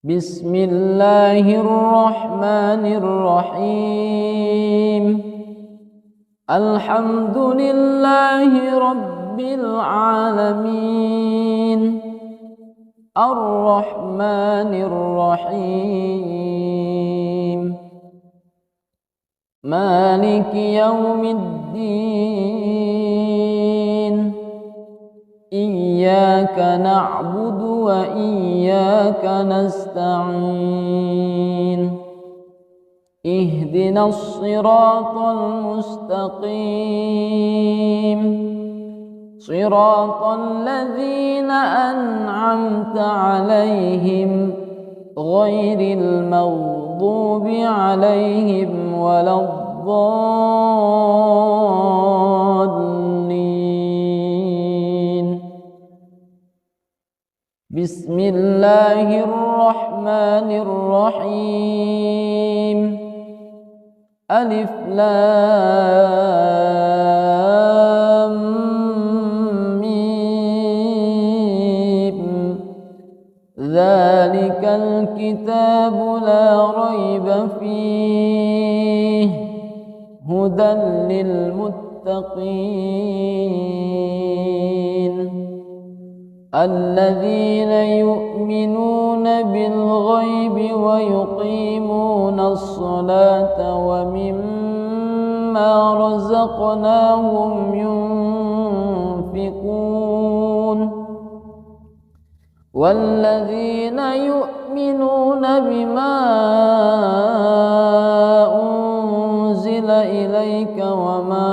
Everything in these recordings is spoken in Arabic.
بسم الله الرحمن الرحيم. الحمد لله رب العالمين، الرحمن الرحيم، مالك يوم الدين. إياك نعبد وإياك نستعين. اهدنا الصراط المستقيم، صراط الذين أنعمت عليهم غير المغضوب عليهم ولا الضالين. بسم الله الرحمن الرحيم. ألف لام ميم. ذلك الكتاب لا ريب فيه هدى للمتقين الذين يؤمنون بالغيب ويقيمون الصلاة ومما رزقناهم ينفقون والذين يؤمنون بما أنزل إليك وما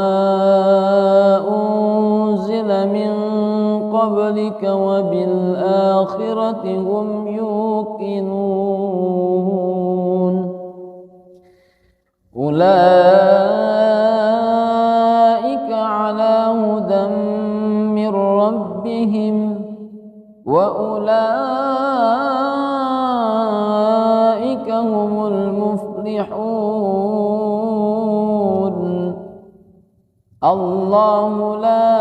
أنزل من قبلك وبالآخرة هم يوقنون. أولئك على هدى من ربهم وأولئك هم المفلحون. الله لا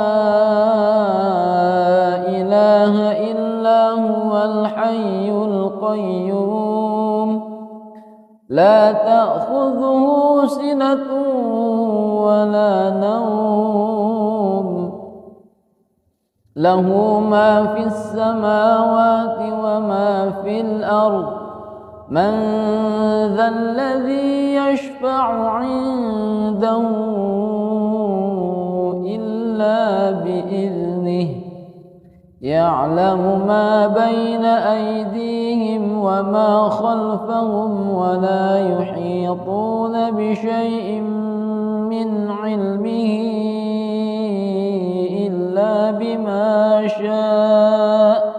إله إلا هو الحي القيوم لا تأخذه سنة ولا نوم له ما في السماوات وما في الأرض. من ذا الذي يشفع عنده إلا بإذنه يعلم ما بين أيديهم وما خلفهم ولا يحيطون بشيء من علمه إلا بما شاء.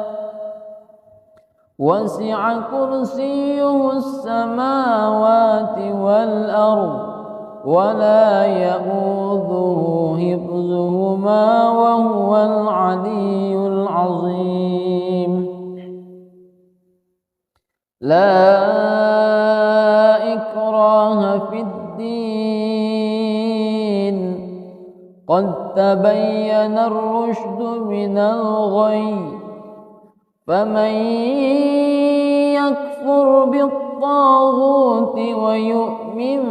وسع كرسيه السماوات والأرض ولا يئوده حفظهما وهو العلي العظيم. لا إكراه في الدين قد تبين الرشد من الغي. فمن يكفر بالطاغوت ويؤمن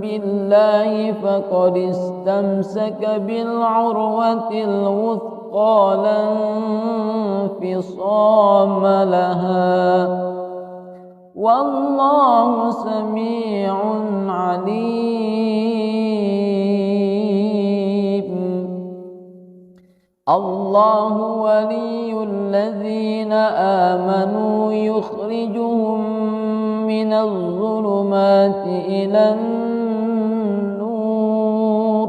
بالله فقد استمسك بالعروة الوثقى لا انفصام لها والله سميع عليم. الله ولي الذين آمنوا يخرجهم من الظلمات إلى النور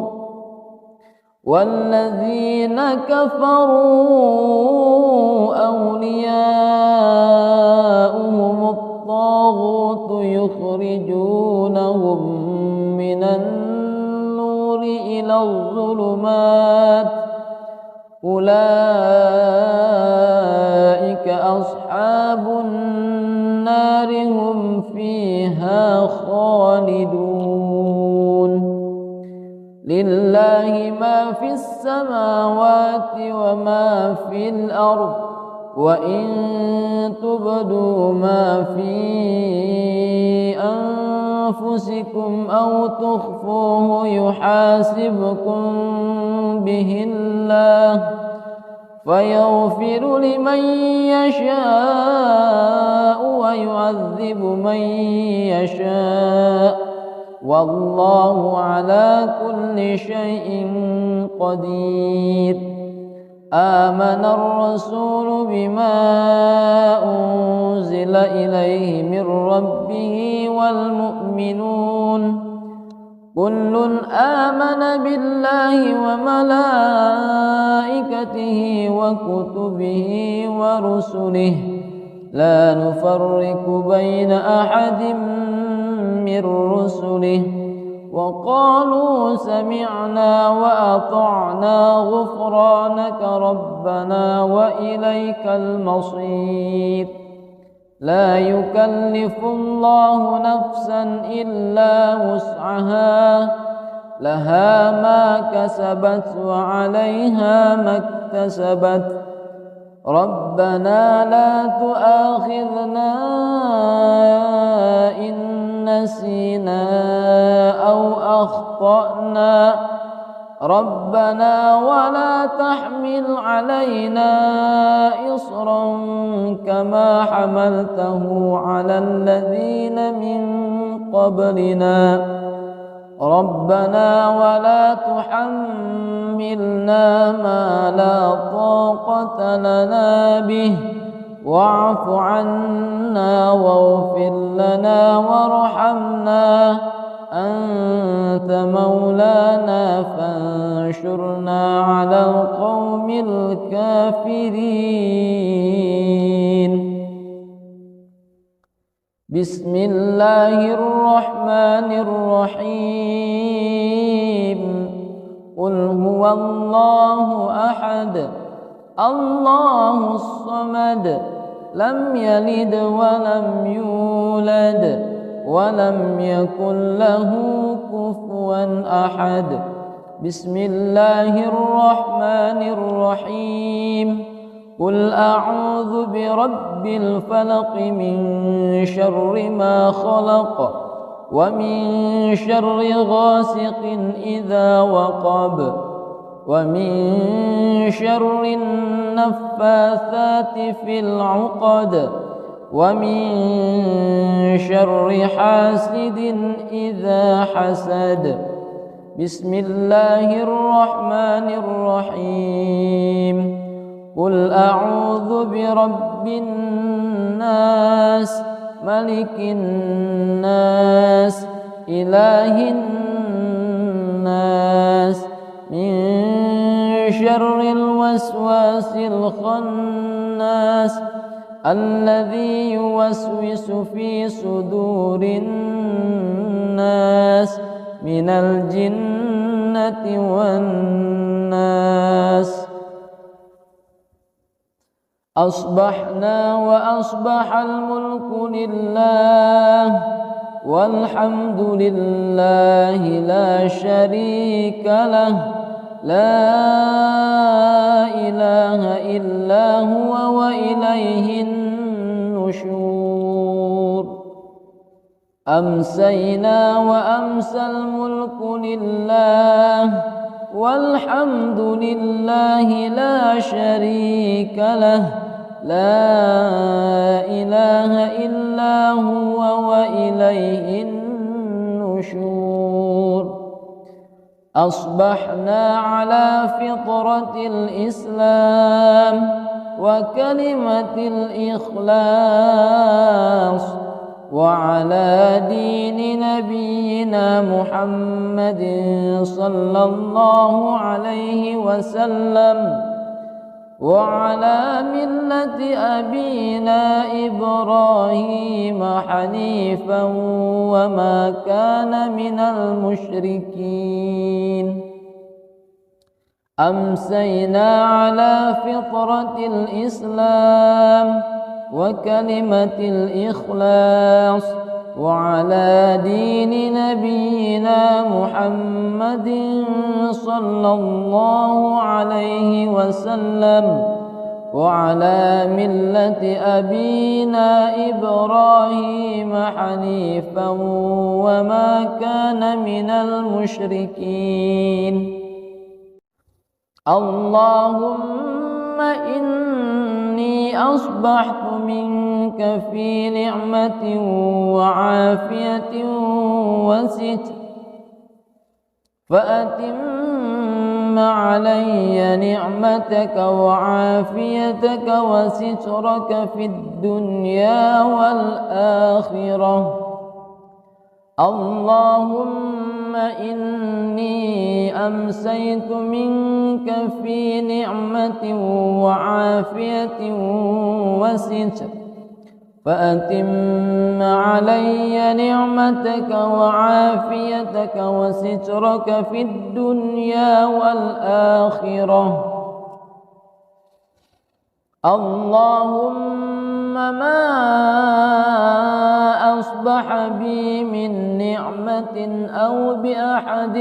والذين كفروا أولياؤهم الطاغوت يخرجونهم من النور إلى الظلمات. أولئك أصحاب النار هم فيها خالدون. لله ما في السماوات وما في الأرض وإن تبدوا ما في أنفسكم أو تخفوه يحاسبكم به الله فيغفر لمن يشاء ويعذب من يشاء والله على كل شيء قدير. آمن الرسول بما أنزل إليه من ربه والمؤمنون كل آمن بالله وملائكته وكتبه ورسله لا نفرق بين أحد من رسله وقالوا سمعنا وأطعنا غفرانك ربنا وإليك المصير. لا يكلف الله نفسا إلا وسعها لها ما كسبت وعليها ما اكتسبت ربنا لا تؤاخذنا إن نسينا أو أخطأنا ربنا ولا تحمل علينا إصرا كما حملته على الذين من قبلنا ربنا ولا تحملنا ما لا طاقة لنا به واعف عنا واغفر لنا وارحمنا أنت مولانا فانشرنا على القوم الكافرين. بسم الله الرحمن الرحيم قل هو الله أحد الله الصمد لم يلد ولم يولد ولم يكن له كفوا أحد. بسم الله الرحمن الرحيم قل أعوذ برب الفلق من شر ما خلق ومن شر غاسق إذا وقب ومن شر النفاثات في العقد ومن شر حاسد إذا حسد. بسم الله الرحمن الرحيم قل أعوذ برب الناس ملك الناس إله الناس من شر الوسواس الخناس الذي يوسوس في صدور الناس من الجنة والناس. أصبحنا وأصبح الملك لله والحمد لله لا شريك له لا إله إلا هو وإليه النشور. أمسينا وأمسى الملك لله والحمد لله لا شريك له لا إله إلا هو وإليه النشور. أصبحنا على فطرة الإسلام وكلمة الإخلاص وعلى دين نبينا محمد صلى الله عليه وسلم وعلى ملة أبينا إبراهيم حنيفا وما كان من المشركين. أمسينا على فطرة الإسلام وكلمة الإخلاص وعلى دين نبينا محمد صلى الله عليه وسلم وعلى ملة أبينا إبراهيم حنيفا وما كان من المشركين. اللهم إني أصبحت منك في نعمة وعافية وستر، فأتم علي نعمتك وعافيتك وسترك في الدنيا والآخرة. اللهم إني أمسيت منك في نعمة وعافية وستر، فأتم علي نعمتك وعافيتك وسترك في الدنيا والآخرة. اللهم ما أصبح بي من نعمة أو بأحد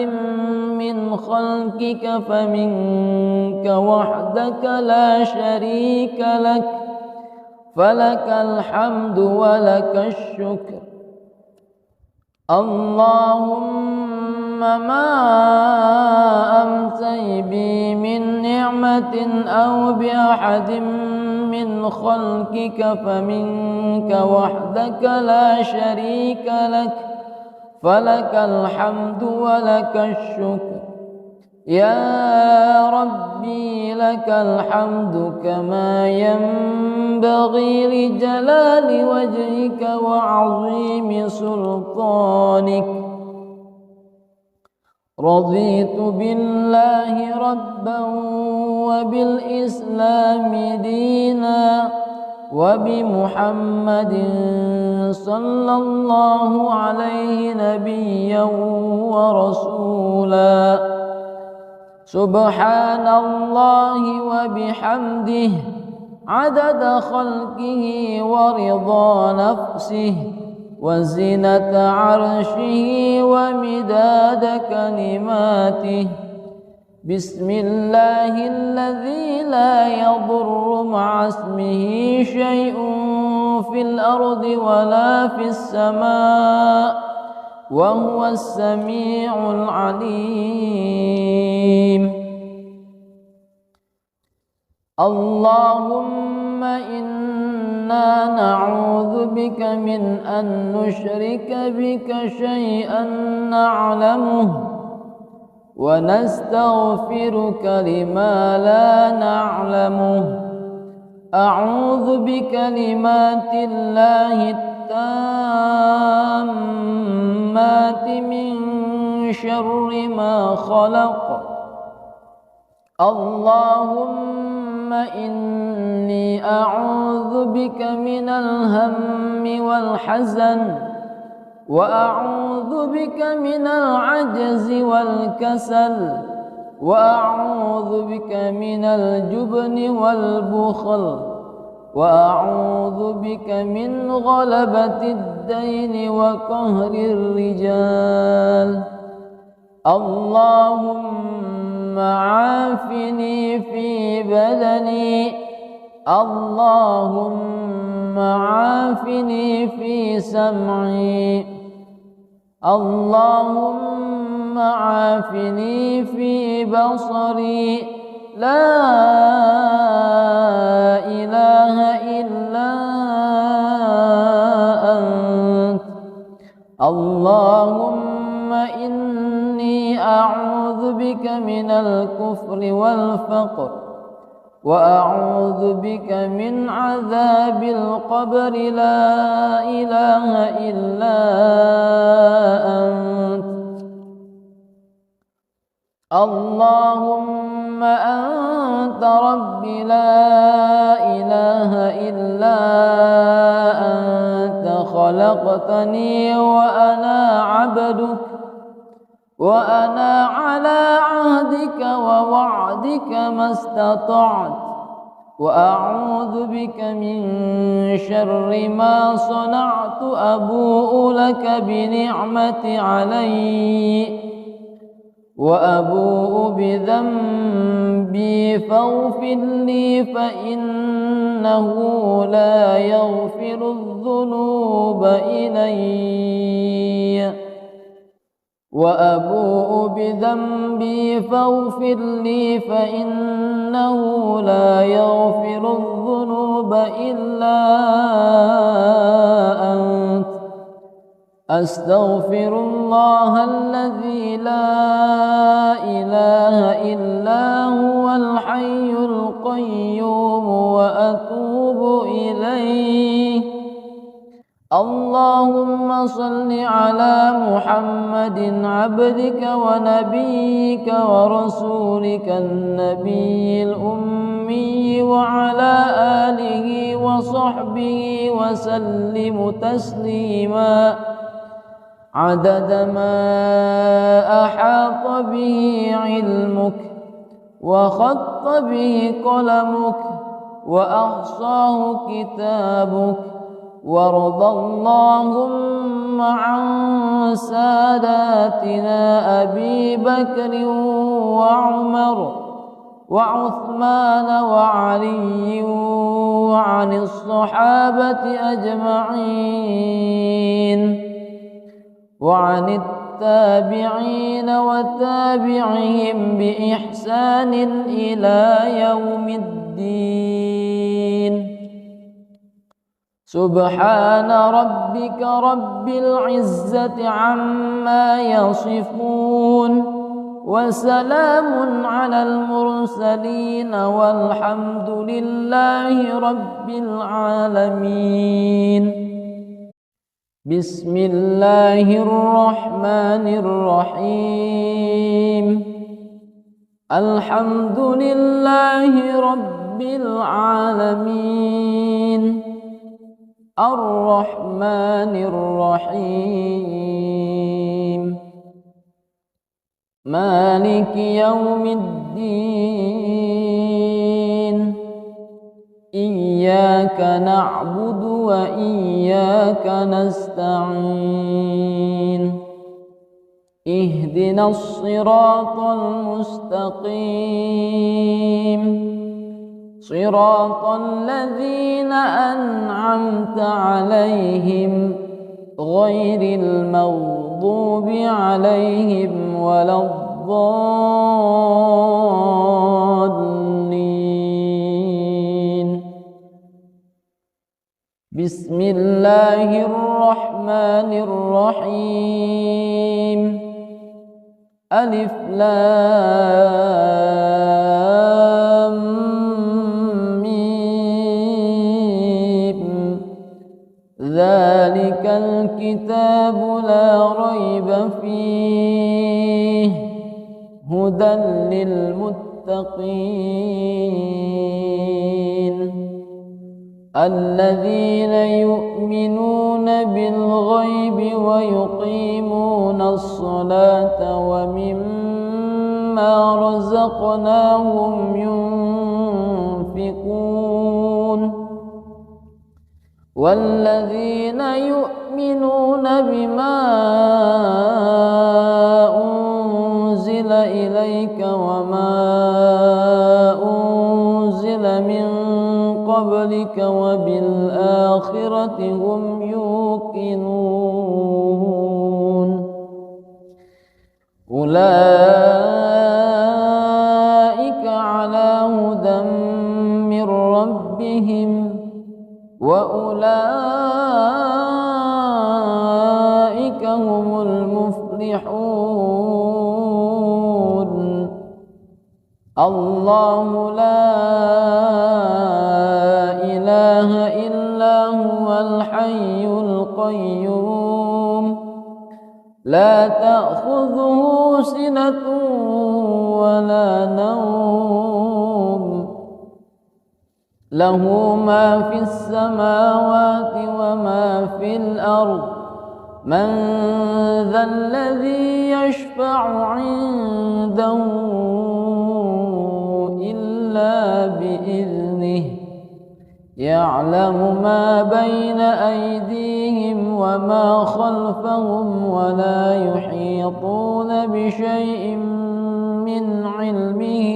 من خلقك فمنك وحدك لا شريك لك، فلك الحمد ولك الشكر. اللهم ما أمسي بي من نعمة أو بأحد من خلقك فمنك وحدك لا شريك لك، فلك الحمد ولك الشكر. يا ربي لك الحمد كما ينبغي لجلال وجهك وعظيم سلطانك. رضيت بالله ربا وبالإسلام دينا وبمحمد صلى الله عليه نبيا ورسولا. سبحان الله وبحمده عدد خلقه ورضا نفسه وزنة عرشه ومداد كلماته. بسم الله الذي لا يضر مع اسمه شيء في الأرض ولا في السماء وهو السميع العليم. اللهم إنا نعوذ بك من أن نشرك بك شيئا نعلمه ونستغفرك لما لا نعلمه. أعوذ بكلمات الله التامات من شر ما خلق. اللهم إني أعوذ بك من الهم والحزن، وأعوذ بك من العجز والكسل، وأعوذ بك من الجبن والبخل، وأعوذ بك من غلبة الدين وقهر الرجال. اللهم عافني في بدني، اللهم عافني في سمعي، اللهم عافني في بصري. لا إله إلا أنت. اللهم إني أعوذ بك من الكفر والفقر، وأعوذ بك من عذاب القبر. لا إله إلا أنت. اللهم أنت ربي لا إله إلا أنت. خلقتني وأنا عبدك، وأنا على عهدك ووعدك ما استطعت، وأعوذ بك من شر ما صنعت. أبوء لك بنعمتي علي وأبوء بذنبي فاغفر لي فإنه لا يغفر الذنوب إلا وأبوء بذنبي فاغفر لي فإنه لا يغفر الذنوب إلا أنت أستغفر الله الذي لا إله إلا هو الحي القيوم وأتوب إليه. اللهم صل على محمد عبدك ونبيك ورسولك النبي الأمي وعلى آله وصحبه وسلم تسليما عدد ما أحاط به علمك وخط به قلمك وأحصاه كتابك. وارض اللهم عن ساداتنا أبي بكر وعمر وعثمان وعلي وعن الصحابة أجمعين وعن التابعين وتابعهم بإحسان إلى يوم الدين. سبحان ربك رب العزة عما يصفون وسلام على المرسلين والحمد لله رب العالمين. بسم الله الرحمن الرحيم. الحمد لله رب العالمين الرحمن الرحيم مالك يوم الدين. إياك نعبد وإياك نستعين. اهدنا الصراط المستقيم صراط الذين أنعمت عليهم غير المغضوب عليهم ولا الضالين. بسم الله الرحمن الرحيم. ألف لام ذلك الكتاب لا ريب فيه هدى للمتقين الذين يؤمنون بالغيب ويقيمون الصلاة ومما رزقناهم ينفقون والذين يؤمنون بما أنزل إليك وما أنزل من قبلك وبالآخرة هم يوقنون أولئك على هدى من ربهم وأولئك هم المفلحون. الله لا إله إلا هو الحي القيوم لا تأخذه سنة ولا نوم له ما في السماوات وما في الأرض من ذا الذي يشفع عنده إلا بإذنه يعلم ما بين أيديهم وما خلفهم ولا يحيطون بشيء من علمه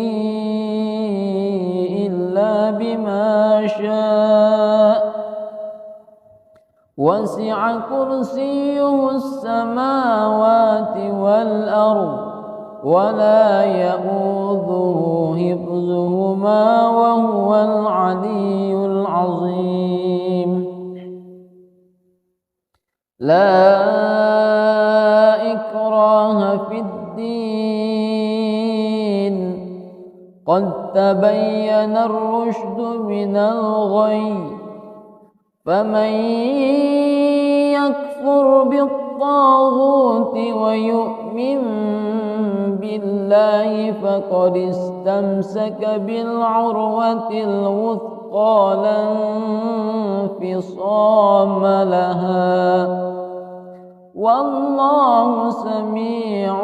إلا بما شاء وسع كرسيه السماوات والأرض ولا يئوده حفظهما وهو العلي العظيم. لا إكراه في الدين قد تبين الرشد من الغي فمن يكفر بالطاغوت ويؤمن بالله فقد استمسك بالعروة الوثقى لا انفصام لها والله سميع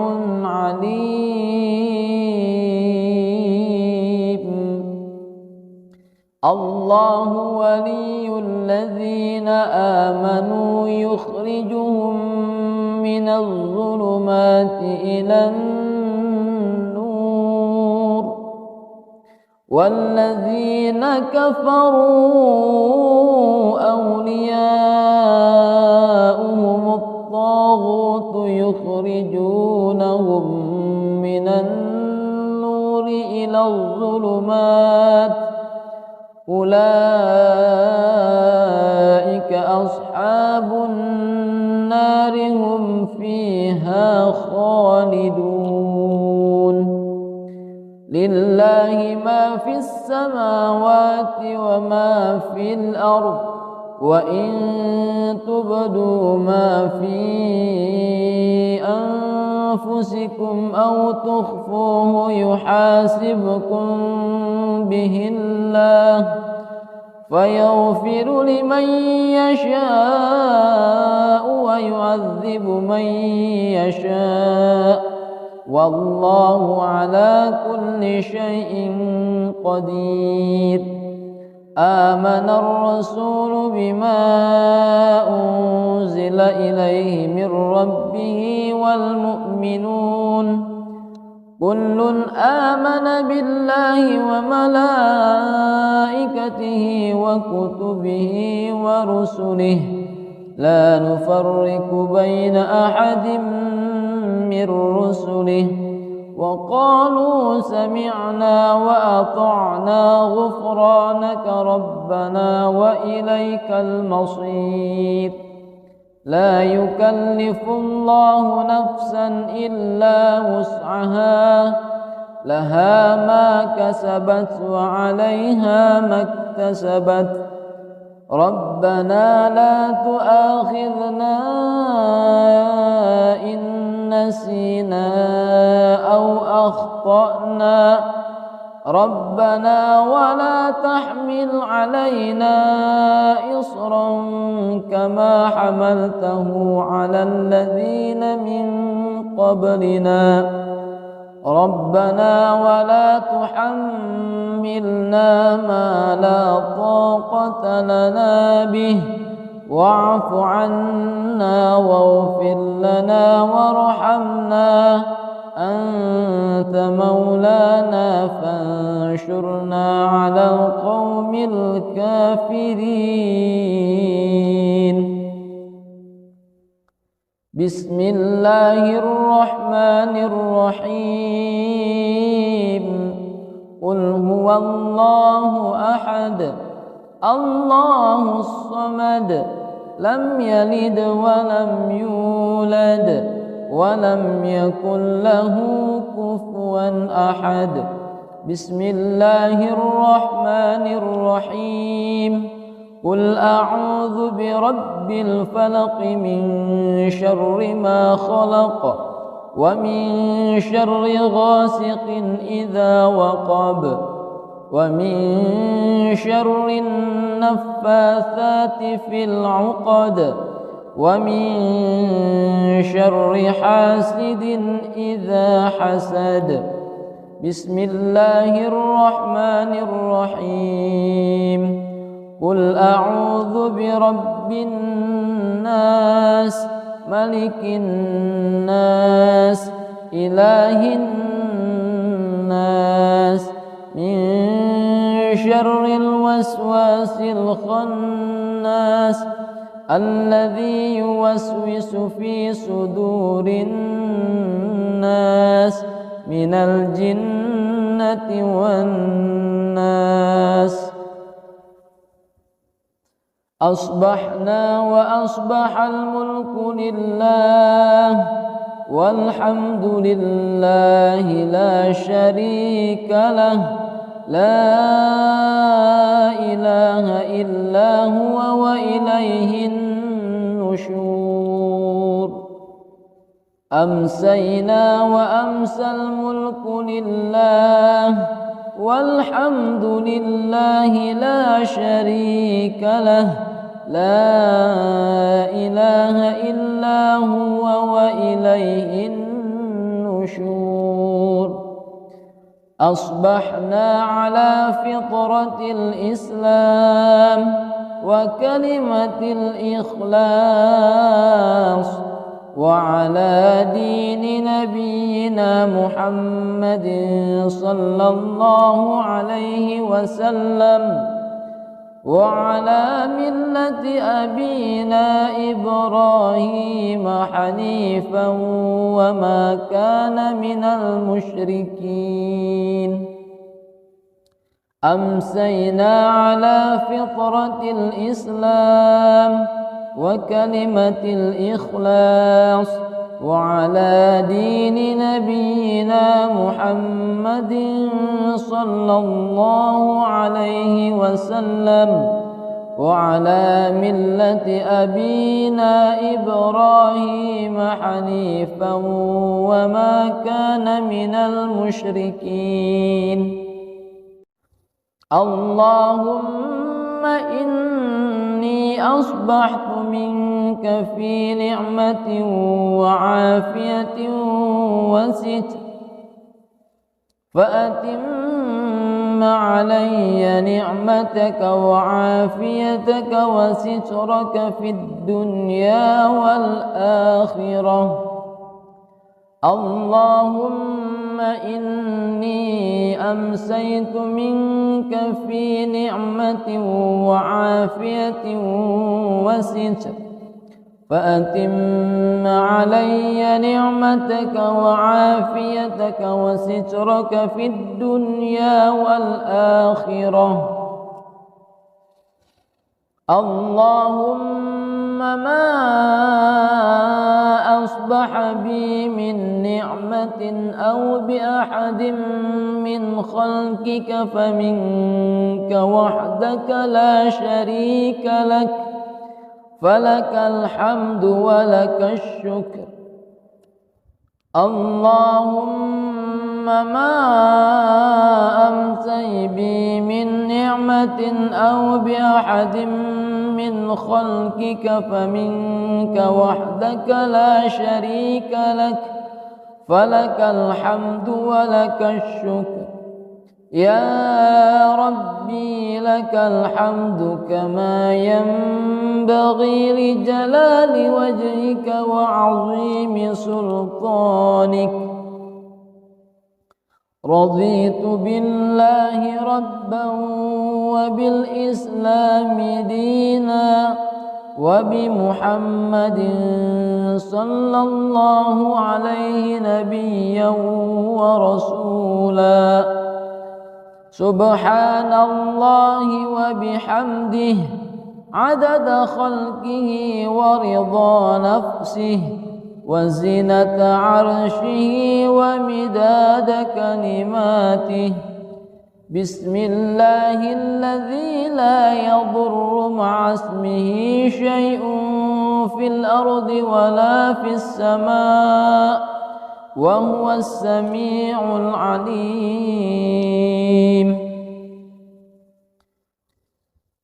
عليم. الله ولي الذين آمنوا يخرجهم من الظلمات إلى النور والذين كفروا أولياؤهم الطاغوت يخرجونهم من النور إلى الظلمات أولئك أصحاب النار هم فيها خالدون. لله ما في السماوات وما في الأرض وإن تبدوا ما في أنفسكم أو تخفوه يحاسبكم به الله فيغفر لمن يشاء ويعذب من يشاء والله على كل شيء قدير. آمن الرسول بما أنزل إليه من ربه والمؤمنون كل آمن بالله وملائكته وكتبه ورسله لا نفرق بين أحد من رسله وقالوا سمعنا وأطعنا غفرانك ربنا وإليك المصير. لا يكلف الله نفسا إلا وسعها لها ما كسبت وعليها ما اكتسبت ربنا لا تؤاخذنا إن نسينا أو أخطأنا ربنا ولا تحمل علينا إصرا كما حملته على الذين من قبلنا ربنا ولا تحملنا ما لا طاقة لنا به واعف عنا واغفر لنا وارحمنا أنت مولانا فانشرنا على القوم الكافرين. بسم الله الرحمن الرحيم قل هو الله أحد الله الصمد لم يلد ولم يولد ولم يكن له كفوا أحد. بسم الله الرحمن الرحيم قل أعوذ برب الفلق من شر ما خلق ومن شر غاسق إذا وقب ومن شر النفاثات في العقد ومن شر حاسد إذا حسد. بسم الله الرحمن الرحيم قل أعوذ برب الناس ملك الناس إله الناس من شر الوسواس الخناس الذي يوسوس في صدور الناس من الجنة والناس. أصبحنا وأصبح الملك لله والحمد لله لا شريك له لا إله إلا هو وإليه النشور. أمسينا وأمسى الملك لله والحمد لله لا شريك له لا إله إلا هو وإليه النشور. أصبحنا على فطرة الإسلام وكلمة الإخلاص وعلى دين نبينا محمد صلى الله عليه وسلم وعلى ملة أبينا إبراهيم حنيفا وما كان من المشركين. أمسينا على فطرة الإسلام وكلمة الإخلاص وعلى دين نبينا محمد صلى الله عليه وسلم وعلى ملة أبينا إبراهيم حنيفا وما كان من المشركين. اللهم إني أصبحت منك في نعمة وعافية وستر فأتم علي نعمتك وعافيتك وسترك في الدنيا والآخرة. اللهم إني أمسيت منك في نعمة وعافية وستر فأتم علي نعمتك وعافيتك وسترك في الدنيا والآخرة. اللهم ما أصبح بي من نعمة أو بأحد من خلقك فمنك وحدك لا شريك لك فلك الحمد ولك الشكر. اللهم ما أمسي بي من نعمة أو بأحد من خلقك فمنك وحدك لا شريك لك فلك الحمد ولك الشكر. يا ربي لك الحمد كما ينبغي لجلال وجهك وعظيم سلطانك. رضيت بالله ربا وبالإسلام دينا وبمحمد صلى الله عليه نبيا ورسولا. سبحان الله وبحمده عدد خلقه ورضا نفسه وزنة عرشه ومداد كلماته. بسم الله الذي لا يضر مع اسمه شيء في الأرض ولا في السماء وهو السميع العليم.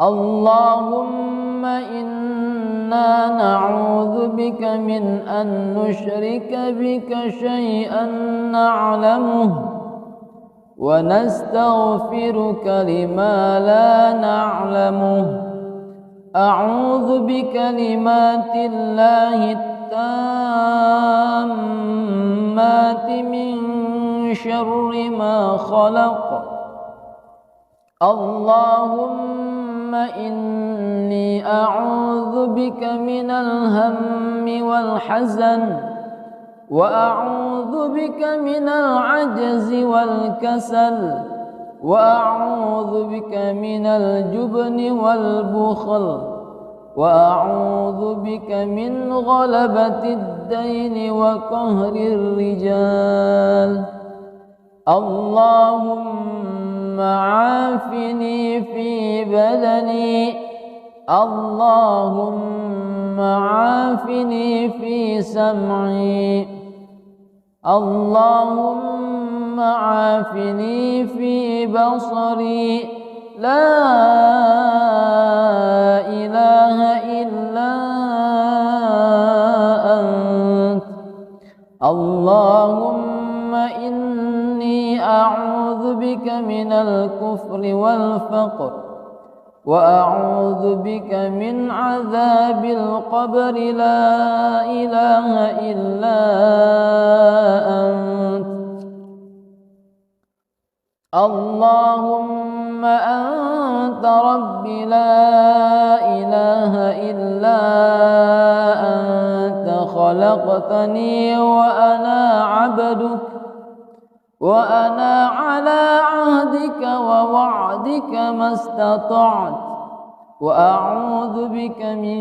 اللهم إنا نعوذ بك من أن نشرك بك شيئا نعلمه ونستغفرك لما لا نعلمه. أعوذ بكلمات الله التامات من شر ما خلق. اللهم إني أعوذ بك من الهم والحزن، وأعوذ بك من العجز والكسل، وأعوذ بك من الجبن والبخل، وأعوذ بك من غلبة الدين وقهر الرجال. اللهم عافني في بدني، اللهم عافني في سمعي، اللهم عافني في بصري. لا إله إلا أنت. اللهم إني أعوذ بك من الكفر والفقر، وأعوذ بك من عذاب القبر. لا إله إلا أنت. اللهم أنت ربي، لا إله إلا أنت. خلقتني وأنا عبدك، وأنا على عهدك ووعدك ما استطعت، وأعوذ بك من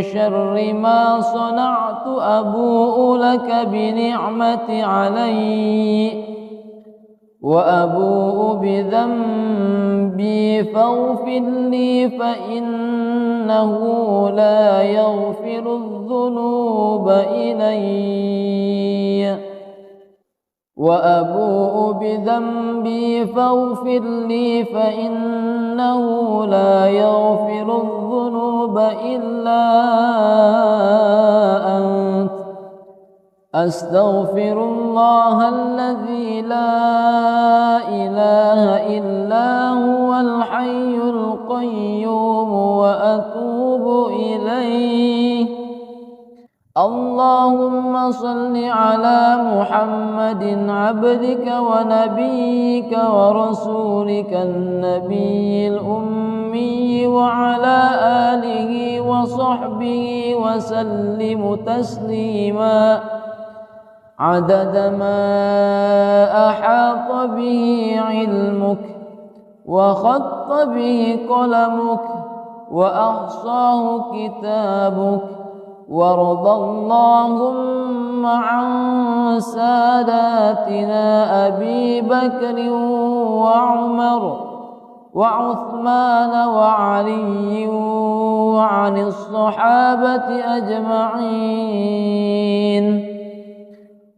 شر ما صنعت. أبوء لك بنعمتي علي، وأبوء بذنبي فاغفر لي، فإنه لا يغفر الذنوب إلي. وأبوء بذنبي فاغفر لي، فإنه لا يغفر الذنوب إلا أنت. أستغفر الله الذي لا إله إلا هو الحي القيوم، وأتوب إليه. اللهم صل على محمد عبدك ونبيك ورسولك النبي الأمي، وعلى آله وصحبه وسلم تسليما عدد ما أحاط به علمك، وخط به قلمك، وأحصاه كتابك. وارض اللهم عن ساداتنا أبي بكر وعمر وعثمان وعلي، وعن الصحابة أجمعين،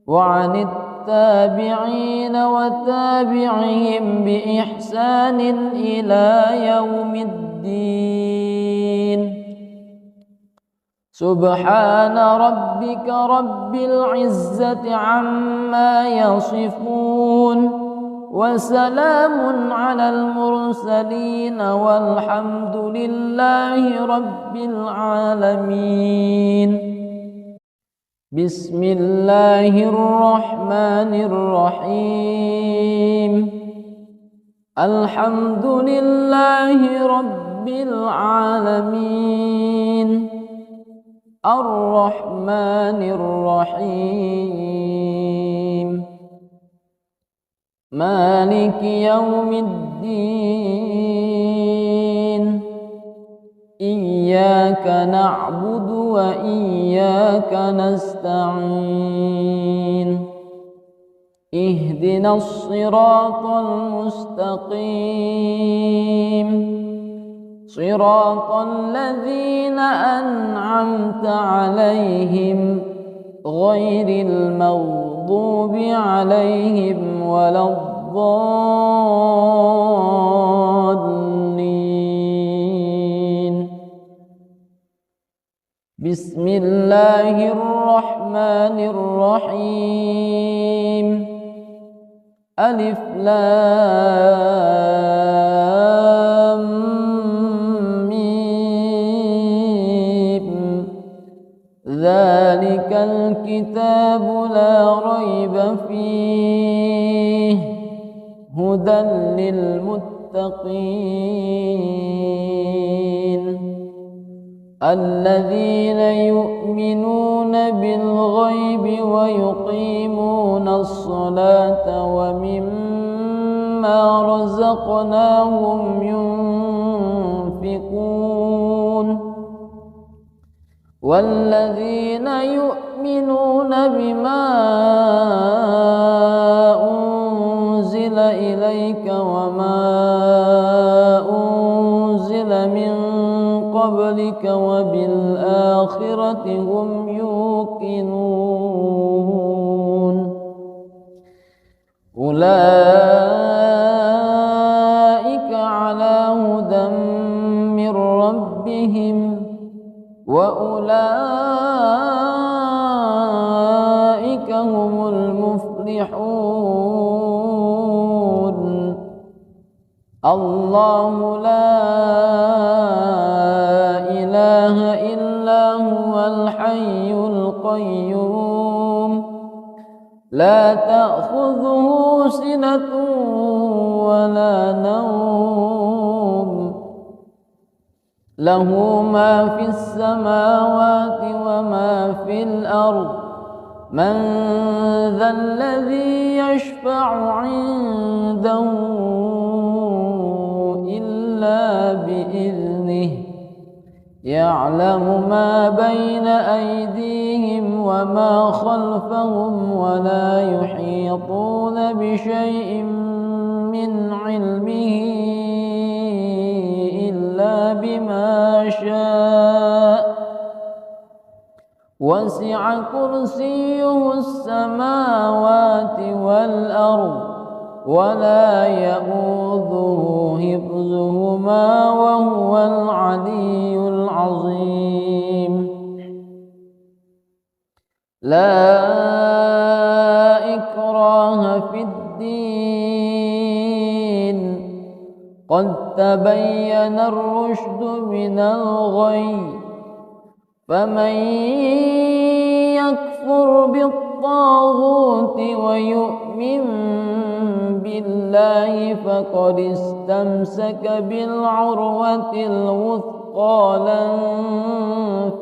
وعن التابعين وتابعهم بإحسان إلى يوم الدين. سبحان ربك رب العزة عما يصفون، وسلام على المرسلين، والحمد لله رب العالمين. بسم الله الرحمن الرحيم. الحمد لله رب العالمين، الرحمن الرحيم، مالك يوم الدين. إياك نعبد وإياك نستعين. اهدنا الصراط المستقيم، صراط الذين أنعمت عليهم غير المغضوب عليهم ولا الضالين. بسم الله الرحمن الرحيم. ألف لام ميم. ذلك الكتاب لا ريب فيه هدى للمتقين الذين يؤمنون بالغيب ويقيمون الصلاة ومما رزقناهم ينفقون والذين يؤمنون بما أنزل إليك وما أنزل من قبلك وبالآخرة هم يوقنون أولئك على هدى من ربهم وأولئك هم المفلحون الله لا إله إلا هو الحي القيوم لا تأخذه سنة ولا نوم له ما في السماوات وما في الأرض من ذا الذي يشفع عنده إلا بإذنه يعلم ما بين أيديهم وما خلفهم ولا يحيطون بشيء من علمه إلا بما شاء وسع كرسيه السماوات والأرض ولا يئوده حفظهما وهو العلي العظيم لا إكراه في الدين قد تبين الرشد من الغي فمن يكفر بالطاغوت ويؤمن بالله فقد استمسك بالعروة الوثقى لا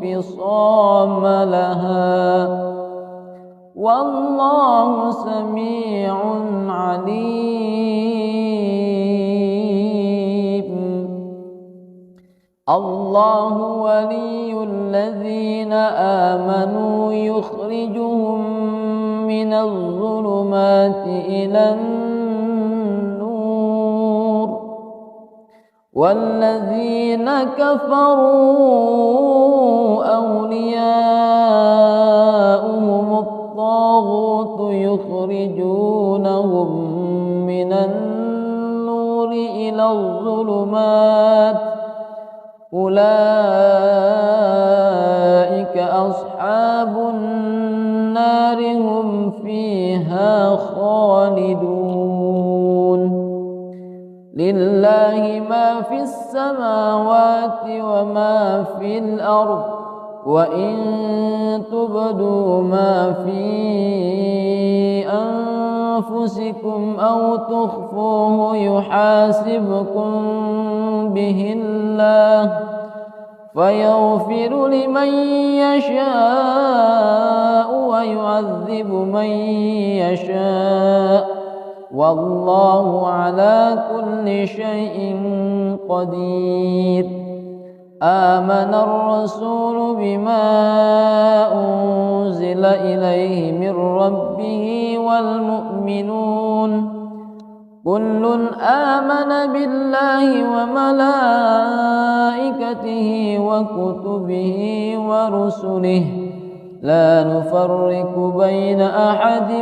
انفصام لها والله سميع عليم الله ولي الذين آمنوا يخرجهم من الظلمات إلى النور والذين كفروا أولياؤهم الطاغوت يخرجونهم من النور إلى الظلمات أولئك أصحاب النار هم فيها خالدون لله ما في السماوات وما في الأرض وإن تبدوا ما في أنفسكم أو تخفوه يحاسبكم به الله فيغفر لمن يشاء ويعذب من يشاء والله على كل شيء قدير آمن الرسول بما أنزل إليه من ربه والمؤمنون كل آمن بالله وملائكته وكتبه ورسله لا نفرق بين أحد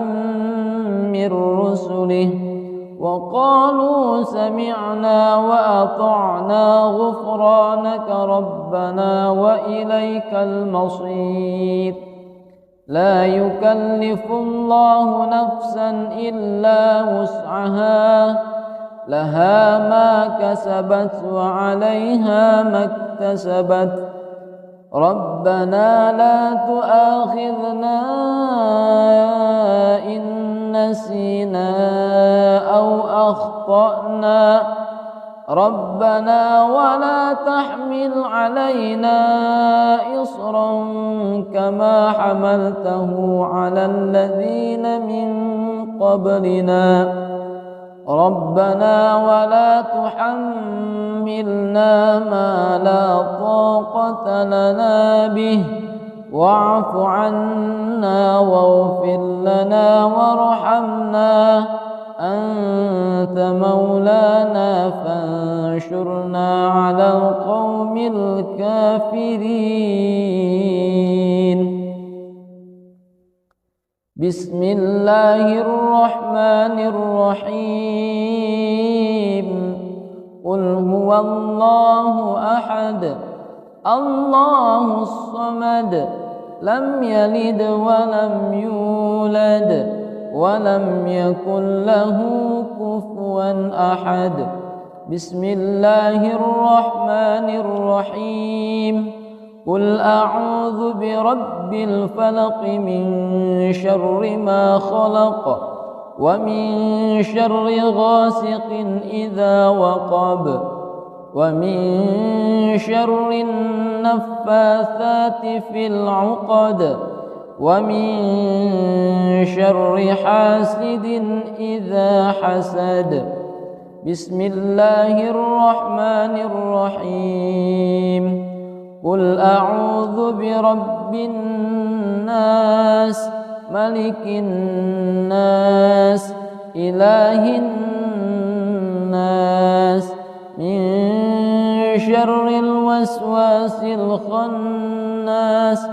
من رسله وقالوا سمعنا وأطعنا غفرانك ربنا وإليك المصير لا يكلف الله نفسا إلا وسعها لها ما كسبت وعليها ما اكتسبت ربنا لا تؤاخذنا إن نسينا أو أخطأنا ربنا ولا تحمل علينا إصرا كما حملته على الذين من قبلنا ربنا ولا تحملنا ما لا طاقة لنا به واعف عنا واغفر لنا وارحمنا أنت مولانا فانشرنا على القوم الكافرين. بسم الله الرحمن الرحيم. قل هو الله أحد الله الصمد لم يلد ولم يولد ولم يكن له كفوا أحد. بسم الله الرحمن الرحيم. قل أعوذ برب الفلق من شر ما خلق ومن شر غاسق إذا وقب ومن شر النفاثات في العقد ومن شر حاسد إذا حسد. بسم الله الرحمن الرحيم. قل أعوذ برب الناس ملك الناس إله الناس من شر الوسواس الخناس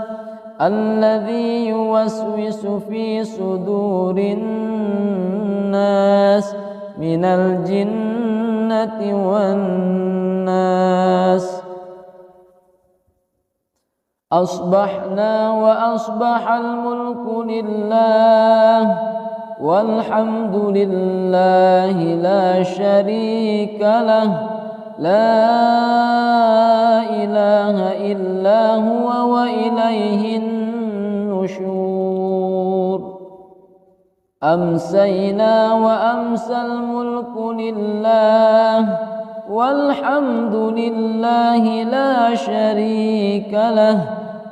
الذي يوسوس في صدور الناس من الجنة والناس. أصبحنا وأصبح الملك لله والحمد لله لا شريك له لا إله إلا هو وإليه النشور. أمسينا وأمسى الملك لله والحمد لله لا شريك له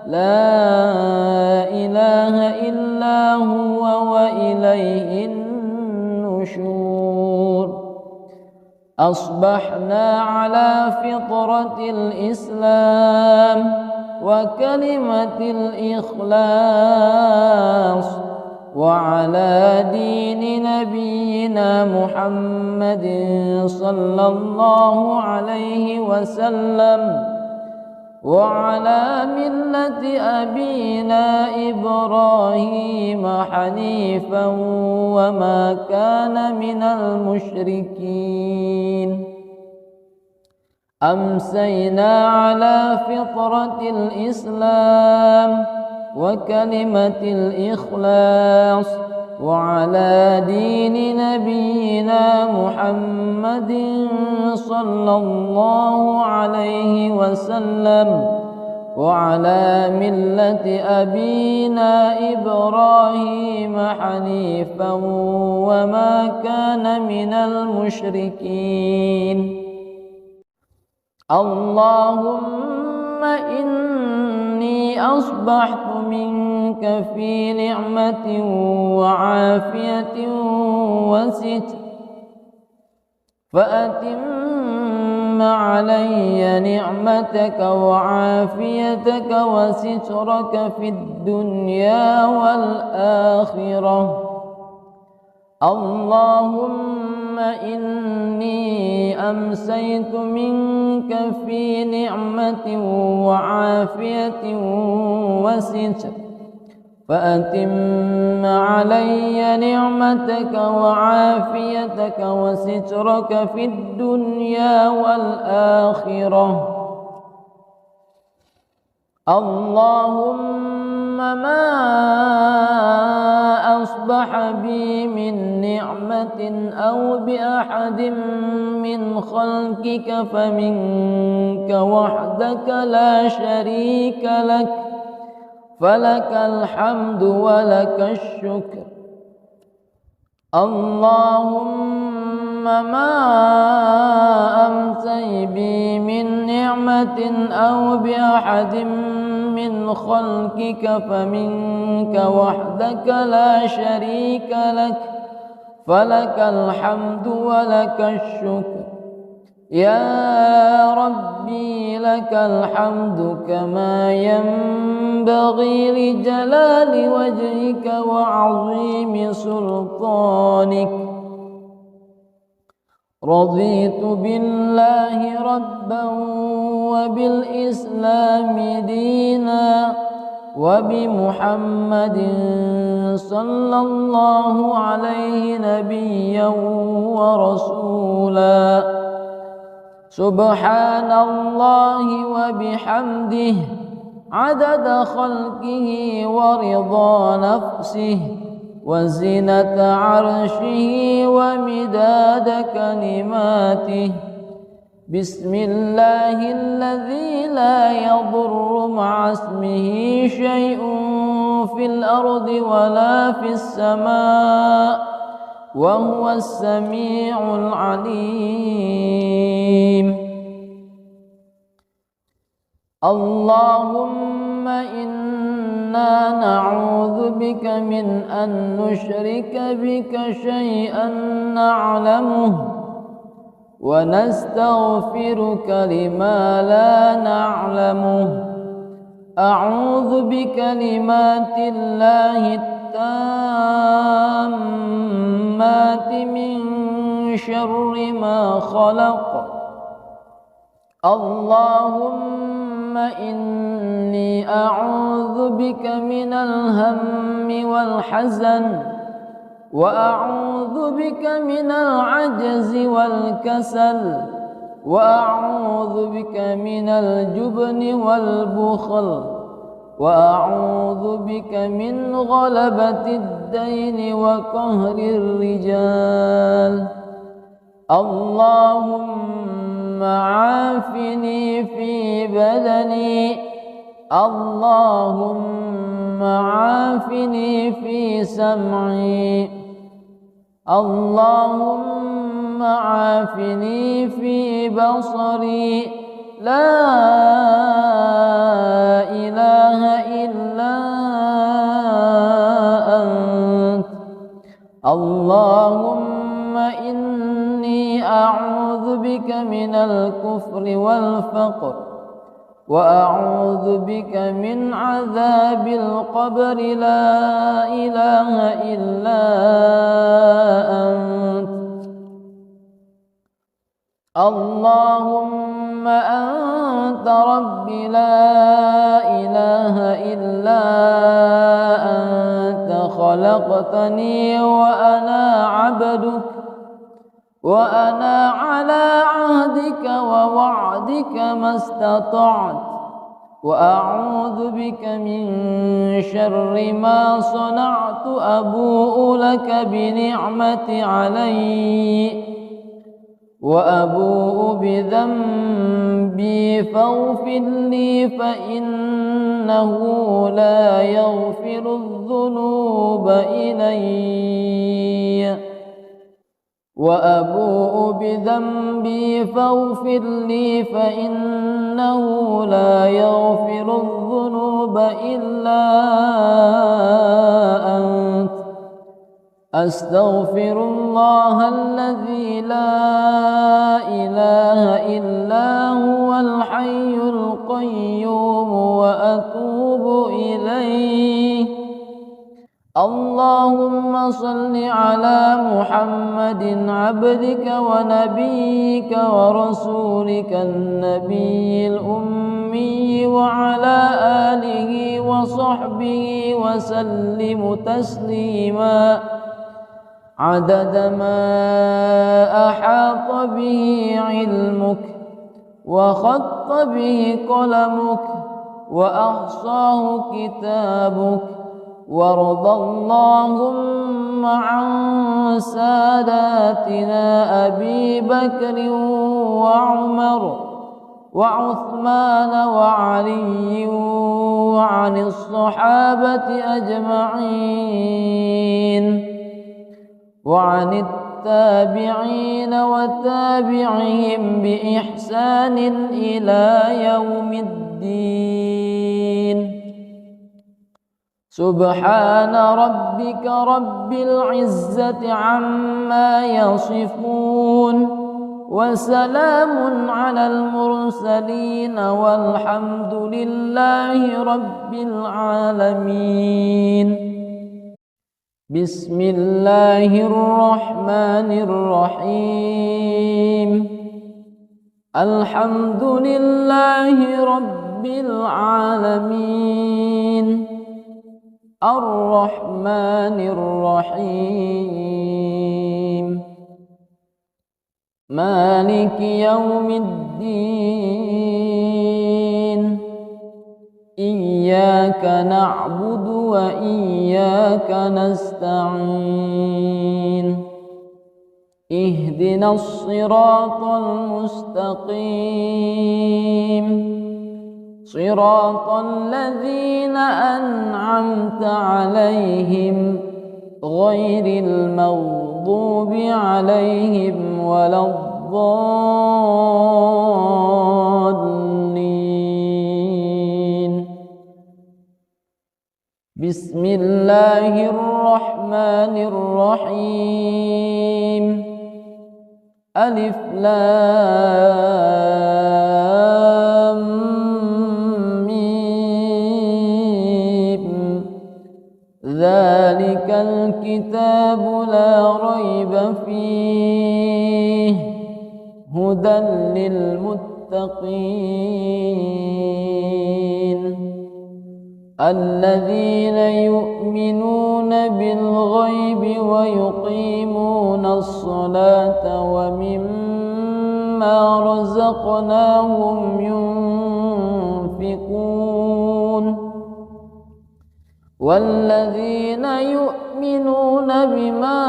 لا إله إلا هو وإليه النشور. أصبحنا على فطرة الإسلام وكلمة الإخلاص وعلى دين نبينا محمد صلى الله عليه وسلم وعلى ملة أبينا إبراهيم حنيفا وما كان من المشركين. أمسينا على فطرة الإسلام وكلمة الإخلاص وعلى دين نبينا محمد صلى الله عليه وسلم وعلى ملة أبينا إبراهيم حنيفا وما كان من المشركين. اللهم إني أصبحت منك في نعمة وعافية وستر فأتم علي نعمتك وعافيتك وسترك في الدنيا والآخرة. اللهم إني أمسيت منك في نعمة وعافية وستر فأتم علي نعمتك وعافيتك وسترك في الدنيا والآخرة. اللهم ما أصبح أصبح بي من نعمة أو بأحد من خلقك فمنك وحدك لا شريك لك، فلك الحمد ولك الشكر. اللهم ما أمسي بي من نعمة أو بأحد من خلقك فمنك وحدك لا شريك لك، فلك الحمد ولك الشكر. يا ربي لك الحمد كما ينبغي لجلال وجهك وعظيم سلطانك. رضيت بالله ربا وبالإسلام دينا وبمحمد صلى الله عليه نبيا ورسولا. سبحان الله وبحمده عدد خلقه ورضا نفسه وزنة عرشه ومداد كلماته. بسم الله الذي لا يضر مع اسمه شيء في الأرض ولا في السماء وهو السميع العليم. اللهم إنا نعوذ بك من أن نشرك بك شيئا نعلمه ونستغفرك لما لا نعلمه. أعوذ بكلمات الله التامات من شر ما خلق. اللهم إني أعوذ بك من الهم والحزن، وأعوذ بك من العجز والكسل، وأعوذ بك من الجبن والبخل، وأعوذ بك من غلبة الدين وقهر الرجال. اللهم عافني في بدني، اللهم عافني في سمعي، اللهم عافني في بصري. لا إله إلا أنت. اللهم إني أعوذ بك من الكفر والفقر، وأعوذ بك من عذاب القبر. لا إله إلا أنت. اللهم أنت ربي لا إله إلا أنت. خلقتني وأنا عبدك، وأنا على عهدك ووعدك ما استطعت، وأعوذ بك من شر ما صنعت. أبوء لك بنعمتي علي وأبوء بذنبي فاغفر لي، فإنه لا يغفر الذنوب إلي. وأبوء بذنبي فاغفر لي، فإنه لا يغفر الذنوب إلا أنت. أستغفر الله الذي لا إله إلا هو الحي القيوم وأتوب إليه. اللهم صل على محمد عبدك ونبيك ورسولك النبي الأمي وعلى آله وصحبه وسلم تسليما عدد ما أحاط به علمك وخط به قلمك وأحصاه كتابك وارض اللهم عن ساداتنا أبي بكر وعمر وعثمان وعلي وعن الصحابة أجمعين وعن التابعين وتابعهم بإحسان إلى يوم الدين. سبحان ربك رب العزة عما يصفون وسلام على المرسلين والحمد لله رب العالمين. بسم الله الرحمن الرحيم. الحمد لله رب العالمين الرحمن الرحيم مالك يوم الدين. إياك نعبد وإياك نستعين. اهدنا الصراط المستقيم صراط الذين أنعمت عليهم غير المغضوب عليهم ولا الضالين. بسم الله الرحمن الرحيم. ألف لام ذلك الكتاب لا ريب فيه هدى للمتقين الذين يؤمنون بالغيب ويقيمون الصلاة ومما رزقناهم ينفقون والذين يؤمنون بما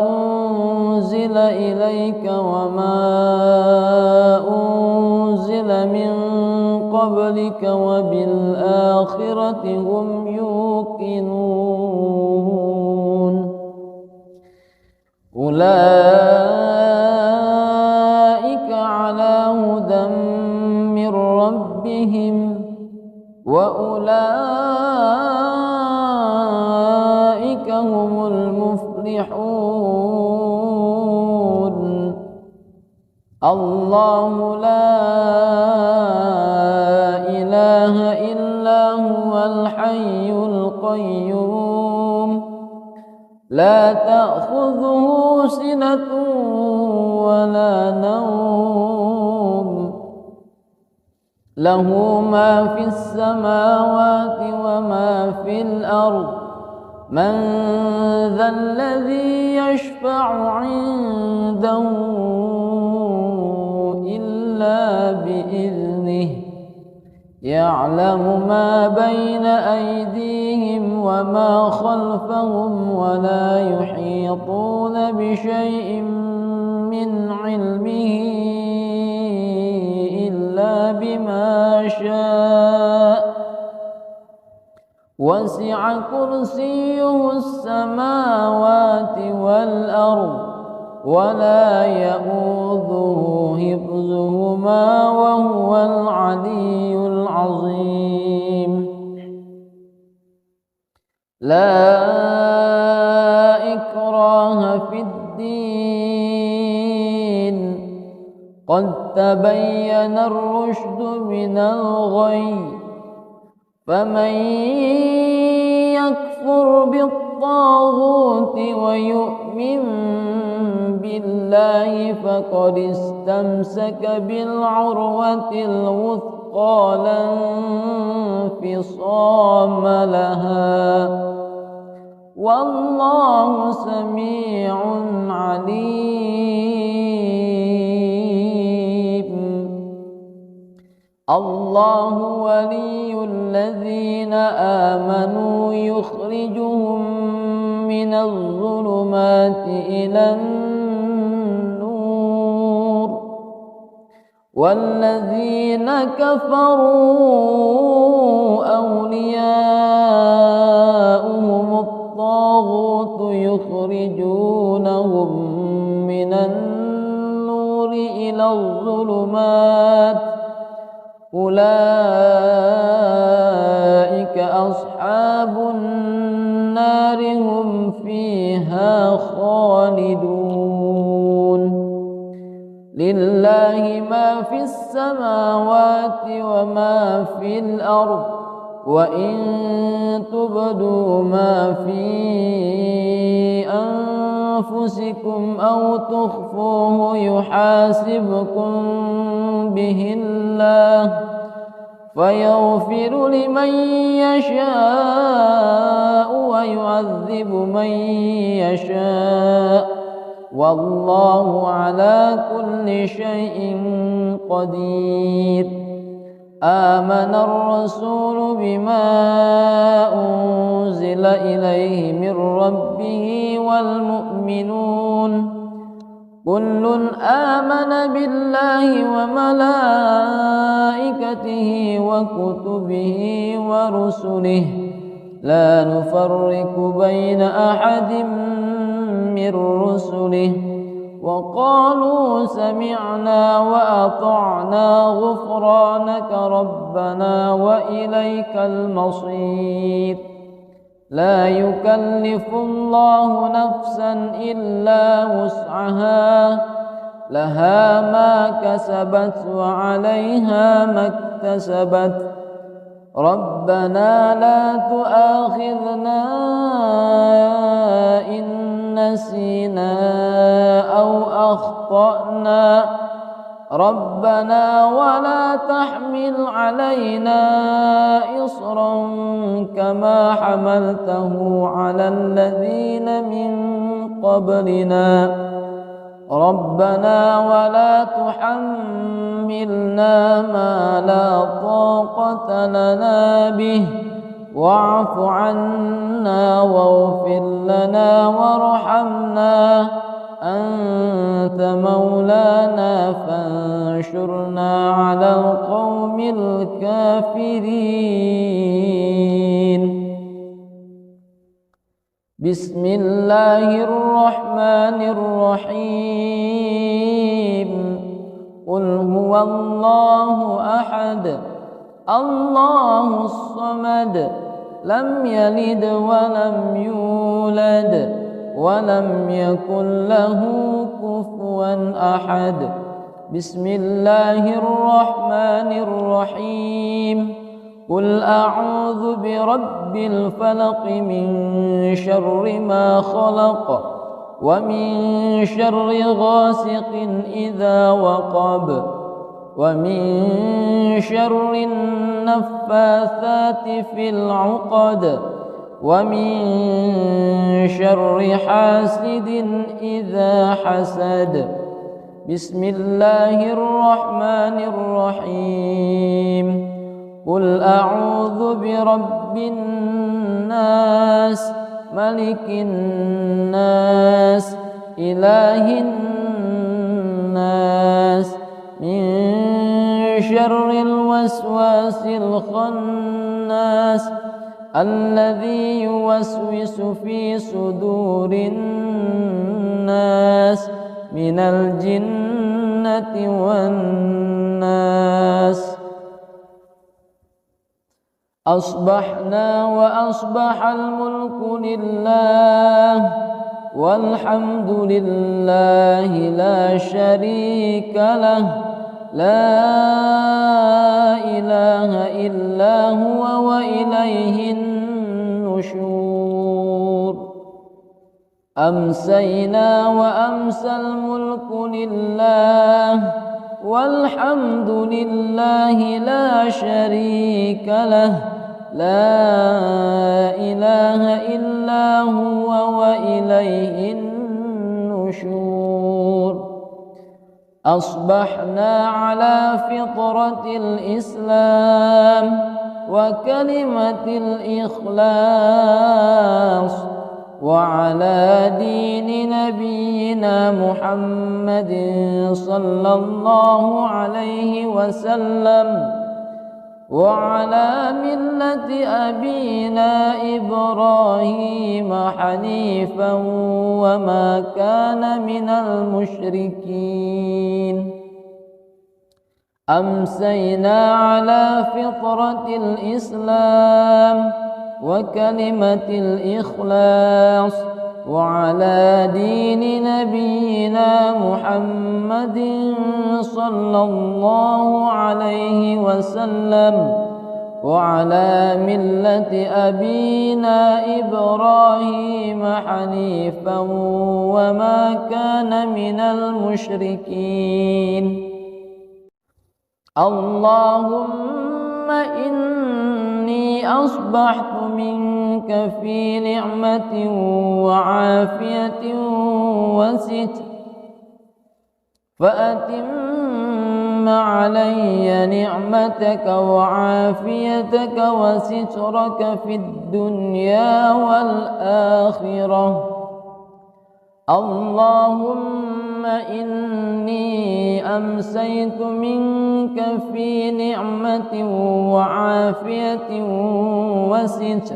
أنزل إليك وما أنزل من قبلك وبالآخرة هم يوقنون أولئك على هدى من ربهم وأولئك هم المفلحون. الله لا إله إلا هو الحي القيوم لا تأخذه سنة ولا نوم له ما في السماوات وما في الأرض من ذا الذي يشفع عنده إلا بإذنه يعلم ما بين أيديهم وما خلفهم ولا يحيطون بشيء من علمه إلا بما شاء وسع كرسيه السماوات والأرض ولا يئوده حفظهما وهو العلي العظيم. لا إكراه في الدين قد تبين الرشد من الغي فمن يكفر بالطاغوت ويؤمن بالله فقد استمسك بالعروة الوثقى لا انفصام لها والله سميع عليم. الله ولي الذين آمنوا يخرجهم من الظلمات إلى النور والذين كفروا أولياؤهم الطاغوت يخرجونهم من النور إلى الظلمات أولئك أصحاب النار هم فيها خالدون لله ما في السماوات وما في الأرض وإن تبدوا ما في أنفسكم أو تخفوه يحاسبكم به الله فيغفر لمن يشاء ويعذب من يشاء والله على كل شيء قدير آمن الرسول بما أنزل إليه من ربه والمؤمنون كل آمن بالله وملائكته وكتبه ورسله لا نفرق بين أحد من رسله وقالوا سمعنا وأطعنا غفرانك ربنا وإليك المصير لا يكلف الله نفسا إلا وسعها لها ما كسبت وعليها ما اكتسبت ربنا لا تؤاخذنا إن نسينا أو أخطأنا ربنا ولا تحمل علينا إصرا كما حملته على الذين من قبلنا ربنا ولا تحملنا ما لا طاقة لنا به واعف عنا واغفر لنا وارحمنا أنت مولانا فانشرنا على القوم الكافرين بسم الله الرحمن الرحيم قل هو الله أحد الله الصمد لم يلد ولم يولد ولم يكن له كفوا أحد بسم الله الرحمن الرحيم قل أعوذ برب الفلق من شر ما خلق ومن شر غاسق إذا وقب ومن شر النفاثات في العقد ومن شر حاسد إذا حسد بسم الله الرحمن الرحيم قل أعوذ برب الناس ملك الناس إله الناس من شر الوسواس الخناس الذي يوسوس في صدور الناس من الجنة والناس أصبحنا وأصبح الملك لله والحمد لله لا شريك له لا إله إلا هو وإليه النشور أمسينا وأمسى الملك لله والحمد لله لا شريك له لا إله إلا هو وإليه النشور أصبحنا على فطرة الإسلام وكلمة الإخلاص وعلى دين نبينا محمد صلى الله عليه وسلم وعلى ملة أبينا إبراهيم حنيفا وما كان من المشركين. أمسينا على فطرة الإسلام وكلمة الإخلاص وعلى دين نبينا محمد صلى الله عليه وسلم وعلى ملة أبينا إبراهيم حنيفا وما كان من المشركين. اللهم إني أصبحت منك في نعمة وعافية وستر فأتم علي نعمتك وعافيتك وسترك في الدنيا والآخرة. اللهم إني أمسيت منك في نعمة وعافية وستر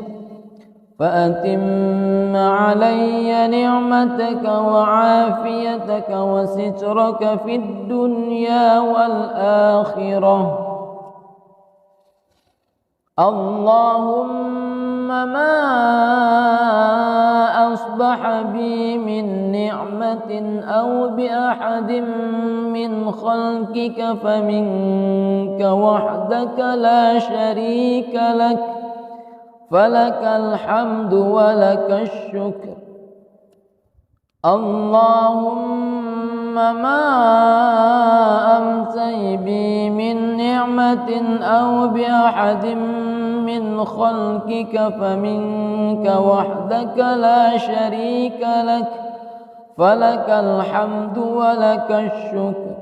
فأتم علي نعمتك وعافيتك وسترك في الدنيا والآخرة. اللهم ما أصبح بي من نعمة أو بأحد من خلقك فمنك وحدك لا شريك لك فلك الحمد ولك الشكر. اللهم ما أمسي بي من نعمة أو بأحد من خلقك فمنك وحدك لا شريك لك فلك الحمد ولك الشكر.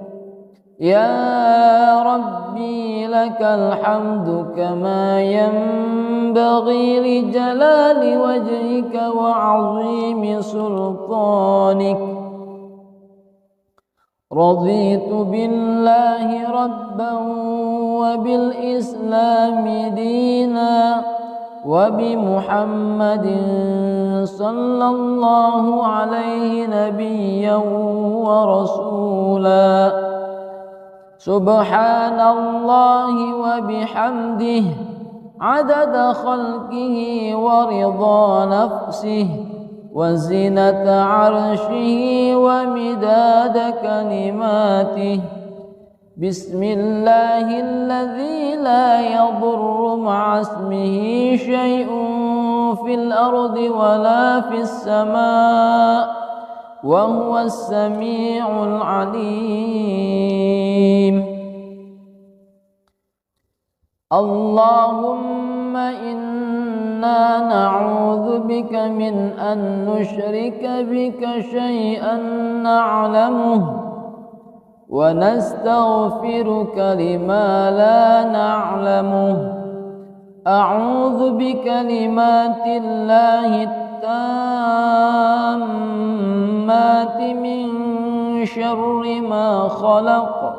يا ربي لك الحمد كما ينبغي لجلال وجهك وعظيم سلطانك. رضيت بالله ربا وبالإسلام دينا وبمحمد صلى الله عليه نبيا ورسولا. سبحان الله وبحمده عدد خلقه ورضا نفسه وزنة عرشه ومداد كلماته. بسم الله الذي لا يضر مع اسمه شيء في الأرض ولا في السماء وهو السميع العليم. اللهم إنا نعوذ بك من أن نشرك بك شيئا نعلمه ونستغفرك لما لا نعلمه. أعوذ بكلمات الله التامات من شر ما خلق.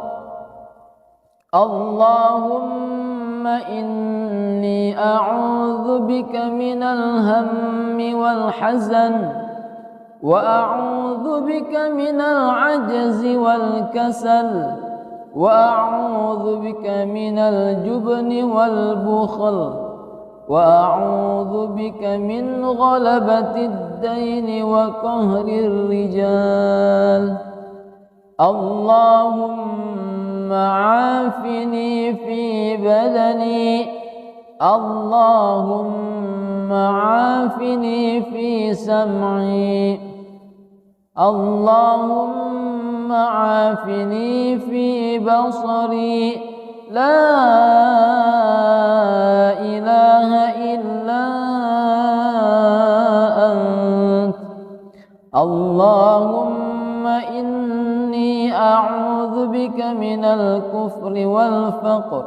اللهم إني أعوذ بك من الهم والحزن وأعوذ بك من العجز والكسل وأعوذ بك من الجبن والبخل وأعوذ بك من غلبة الدين وقهر الرجال. اللهم عافني في بدني. اللهم عافني في سمعي. اللهم عافني في بصري. لا إله إلا أنت. اللهم إني أعوذ بك من الكفر والفقر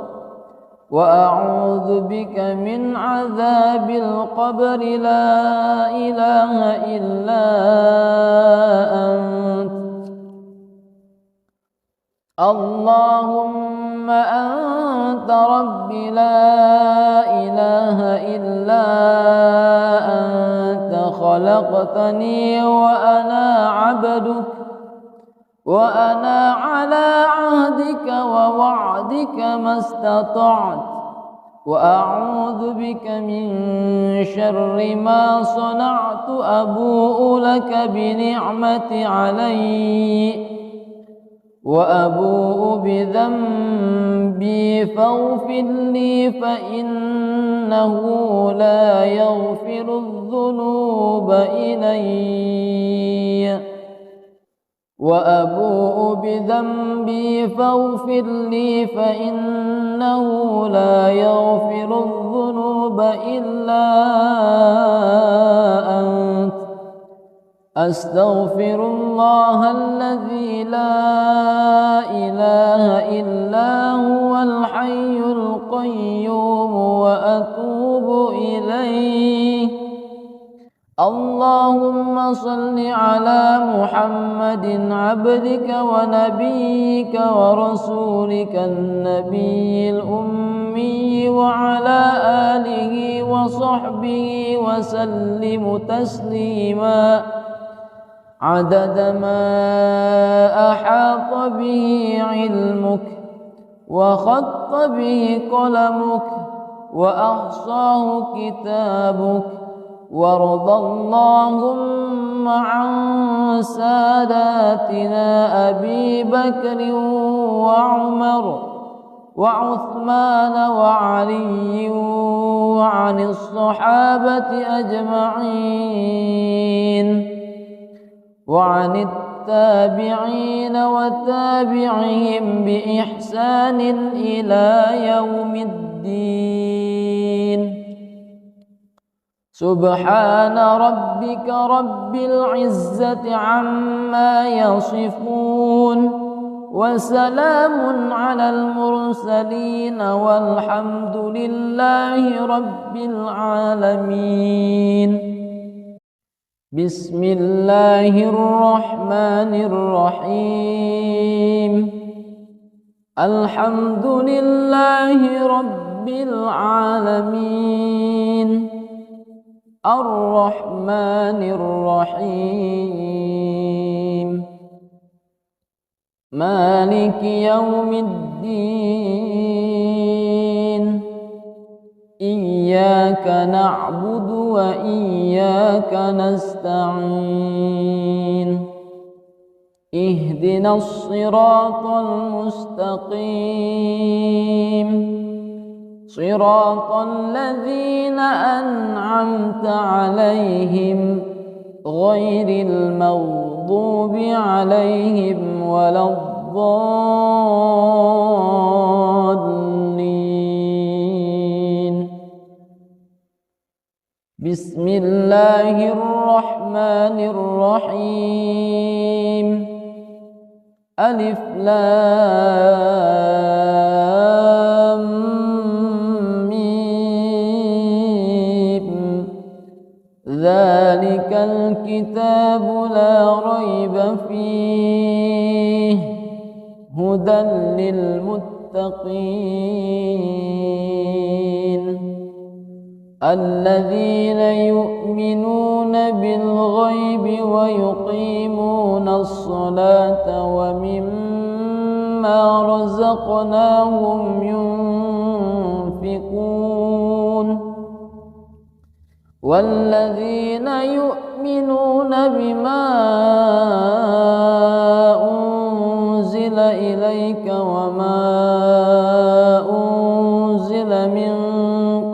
وأعوذ بك من عذاب القبر لا إله إلا أنت. اللهم أنت ربي لا إله إلا أنت خلقتني وأنا عبدك وأنا على عهدك ووعدك ما استطعت وأعوذ بك من شر ما صنعت أبوء لك بنعمتي علي وأبوء بذنبي فاغفر لي فإنه لا يغفر الذنوب إلي وأبوء بذنبي فاغفر لي فإنه لا يغفر الذنوب إلا أنت. أستغفر الله الذي لا إله إلا هو الحي القيوم وأتوب إليه. اللهم صل على محمد عبدك ونبيك ورسولك النبي الأمي وعلى آله وصحبه وسلم تسليما عدد ما أحاط به علمك وخط به قلمك وأحصاه كتابك. وارض اللهم عن ساداتنا أبي بكر وعمر وعثمان وعلي وعن الصحابة أجمعين وعن التابعين وتابعهم بإحسان إلى يوم الدين. سبحان ربك رب العزة عما يصفون وسلام على المرسلين والحمد لله رب العالمين. بسم الله الرحمن الرحيم. الحمد لله رب العالمين الرحمن الرحيم مالك يوم الدين. إياك نعبد وإياك نستعين. اهدنا الصراط المستقيم صراط الذين أنعمت عليهم غير المغضوب عليهم ولا الضالين. بسم الله الرحمن الرحيم. ألف لام ذلك الكتاب لا ريب فيه هدى للمتقين الذين يؤمنون بالغيب ويقيمون الصلاة ومما رزقناهم ينفقون والذين يؤمنون بما أنزل إليك وما أنزل من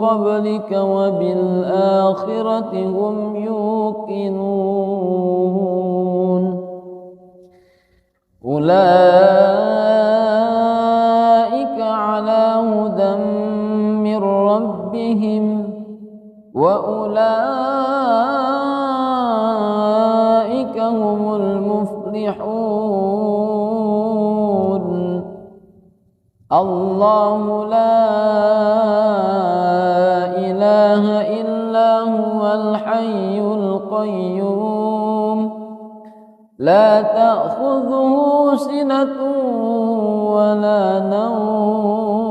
قبلك وبالآخرة هم يوقنون أولئك على هدى من ربهم وأولئك هم المفلحون. الله لا إله إلا هو الحي القيوم لا تأخذه سنة ولا نوم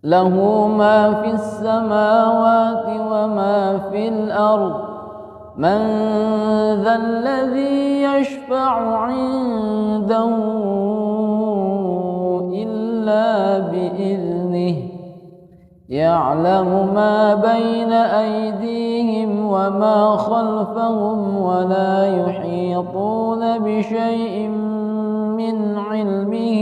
له ما في السماوات وما في الأرض من ذا الذي يشفع عنده إلا بإذنه يعلم ما بين أيديهم وما خلفهم ولا يحيطون بشيء من علمه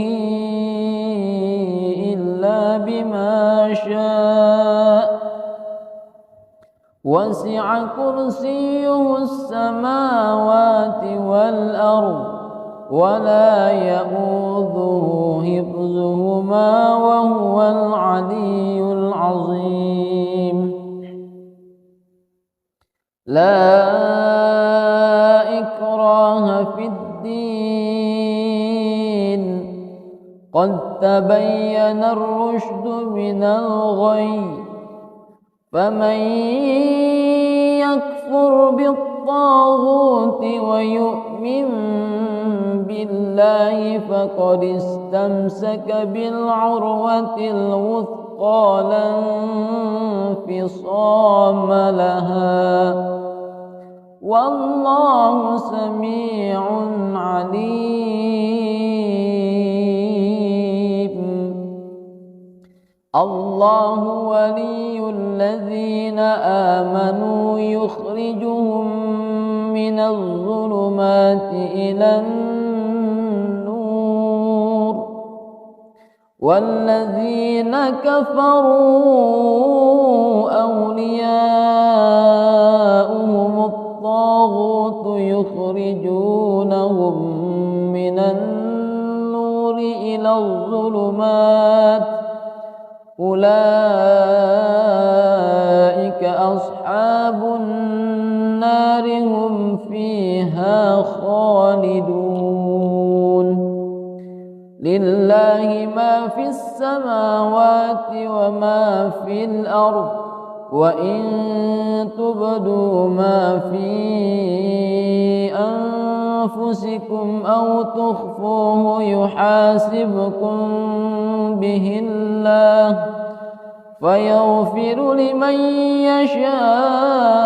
إلا بما شاء وسع كرسيه السماوات والأرض ولا يؤوده حفظهما وهو العلي العظيم لا إكراه في الدين قد تبين الرشد من الغي فمن يكفر بالطاغوت ويؤمن بالله فقد استمسك بالعروة الوثقى لا انفصام لها والله سميع عليم الله ولي الذين آمنوا يخرجهم من الظلمات إلى النور والذين كفروا أولياؤهم الطاغوت يخرجونهم من النور إلى الظلمات أولئك أصحاب النار هم فيها خالدون لله ما في السماوات وما في الأرض وإن تبدوا ما في أنفسكم أو تخفوه يحاسبكم به الله فيغفر لمن يشاء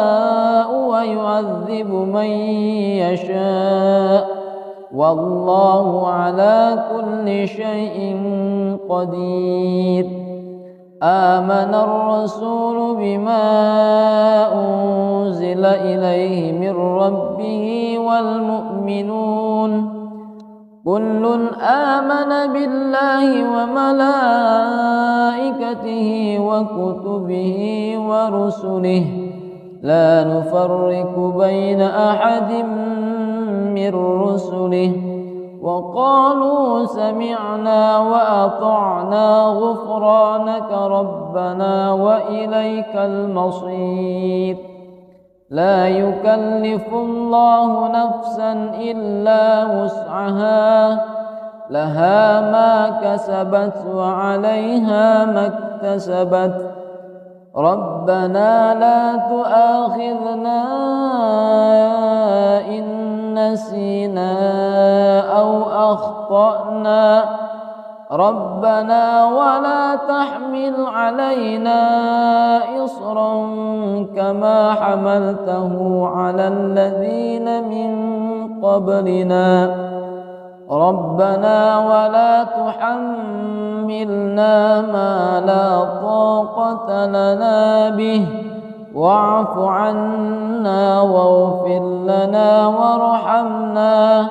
ويعذب من يشاء والله على كل شيء قدير آمن الرسول بما أنزل إليه من ربه والمؤمنون كل آمن بالله وملائكته وكتبه ورسله لا نفرق بين أحد من رسله وقالوا سمعنا وأطعنا غفرانك ربنا وإليك المصير لا يكلف الله نفسا إلا وسعها لها ما كسبت وعليها ما اكتسبت ربنا لا تؤاخذنا إن نسينا أو أخطأنا ربنا ولا تحمل علينا إصرا كما حملته على الذين من قبلنا ربنا ولا تحملنا ما لا طاقة لنا به واعف عنا واغفر لنا وارحمنا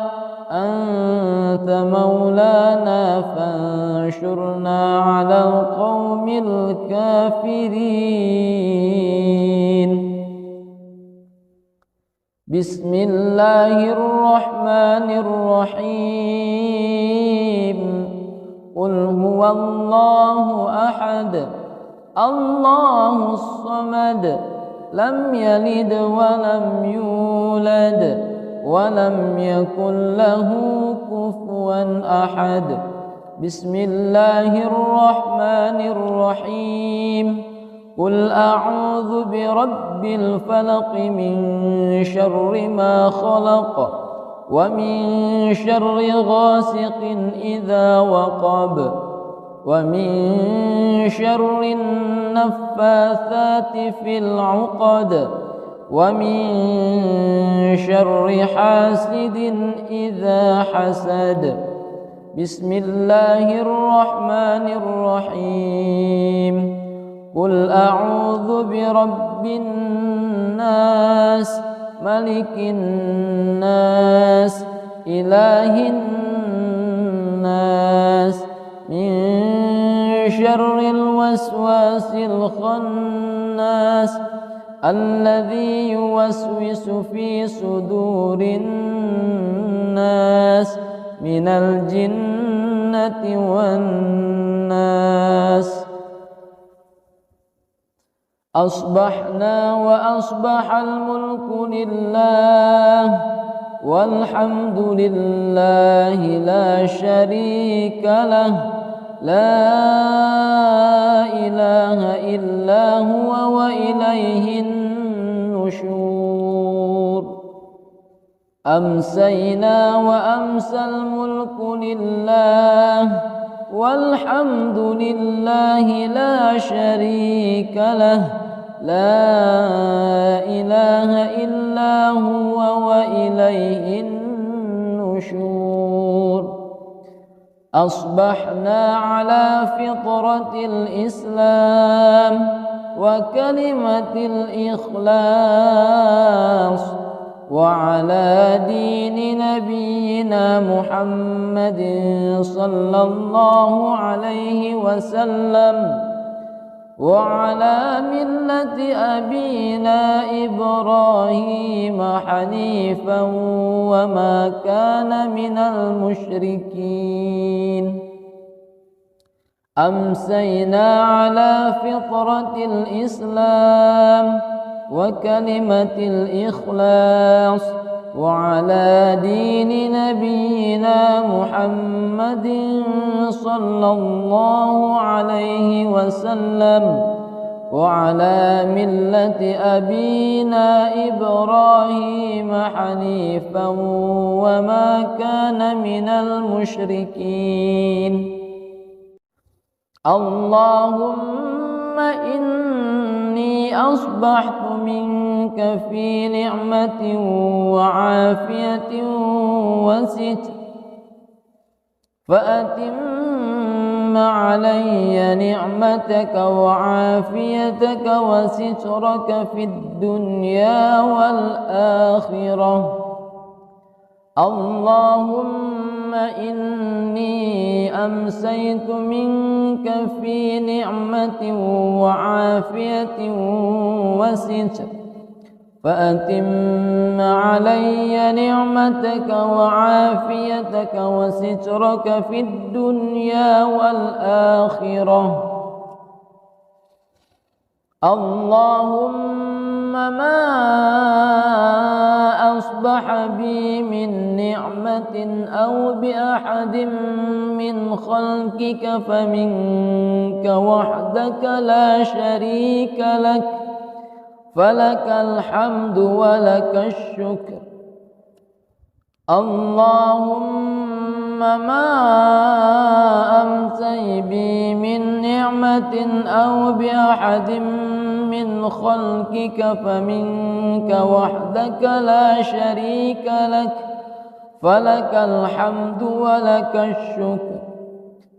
أنت مولانا فانشرنا على القوم الكافرين بسم الله الرحمن الرحيم قل هو الله أحد الله الصمد لم يلد ولم يولد ولم يكن له كفوا أحد بسم الله الرحمن الرحيم قل أعوذ برب الفلق من شر ما خلق ومن شر غاسق إذا وقب ومن شر النفاثات في العقد ومن شر حاسد إذا حسد بسم الله الرحمن الرحيم قل أعوذ برب الناس ملك الناس إله الناس من شر الوسواس الخناس الذي يوسوس في صدور الناس من الجنة والناس أصبحنا وأصبح الملك لله والحمد لله لا شريك له لا إله إلا هو وإليه النشور أمسينا وأمسى الملك لله والحمد لله لا شريك له لا إله إلا هو وإليه النشور أصبحنا على فطرة الإسلام وكلمة الإخلاص وعلى دين نبينا محمد صلى الله عليه وسلم وعلى ملة أبينا إبراهيم حنيفا وما كان من المشركين أمسينا على فطرة الإسلام وكلمة الإخلاص وعلى دين نبينا محمد صلى الله عليه وسلم وعلى ملة أبينا إبراهيم حنيفا وما كان من المشركين اللهم إني أصبحت منك في نعمة وعافية وستر فأتم علي نعمتك وعافيتك وسترك في الدنيا والآخرة اللهم إني أمسيت منك في نعمة وعافية وستر فأتم علي نعمتك وعافيتك وسترك في الدنيا والآخرة اللهم ما أصبح بي من نعمة أو بأحد من خلقك فمنك وحدك لا شريك لك فلك الحمد ولك الشكر اللهم ما أمسي بي من نعمة أو بأحد من خلقك فمنك وحدك لا شريك لك فلك الحمد ولك الشكر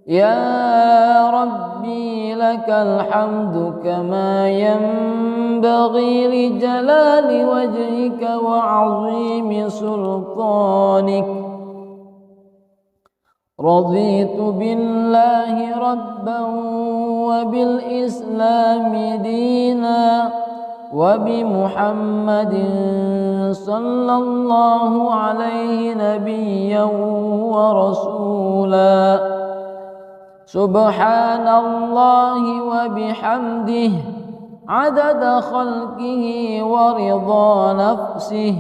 يا ربي لك الحمد كما ينبغي لجلال وجهك وعظيم سلطانك رضيت بالله ربا وبالإسلام دينا وبمحمد صلى الله عليه نبيا ورسولا سبحان الله وبحمده عدد خلقه ورضا نفسه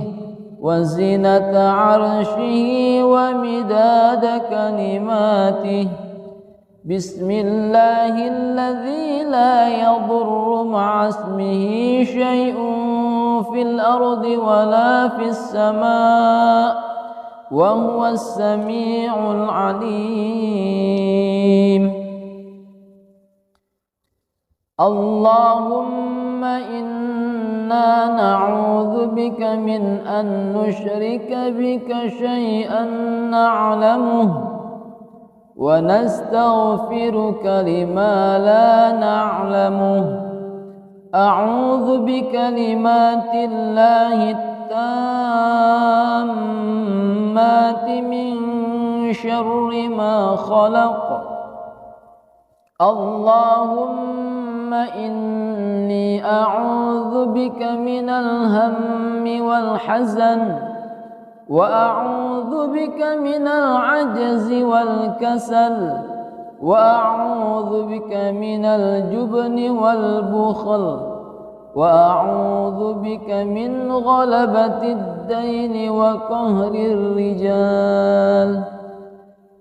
وزنة عرشه ومداد كلماته بسم الله الذي لا يضر مع اسمه شيء في الأرض ولا في السماء وهو السميع العليم. اللهم إنا نعوذ بك من أن نشرك بك شيئا نعلمه ونستغفرك لما لا نعلمه. أعوذ بكلمات الله التامات من شر ما خلق. اللهم إني أعوذ بك من الهم والحزن وأعوذ بك من العجز والكسل وأعوذ بك من الجبن والبخل وأعوذ بك من غلبة الدين وقهر الرجال.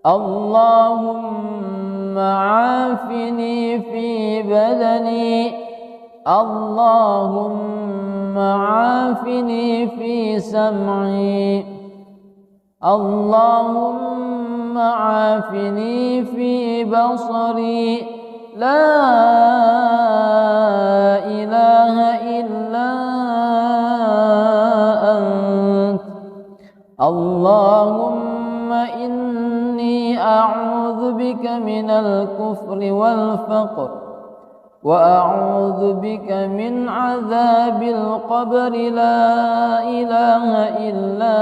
اللهم عافني في بدني. اللهم عافني في سمعي. اللهم عافني في بصري. لا إله إلا أنت. اللهم إني أعوذ بك من الكفر والفقر وأعوذ بك من عذاب القبر. لا إله إلا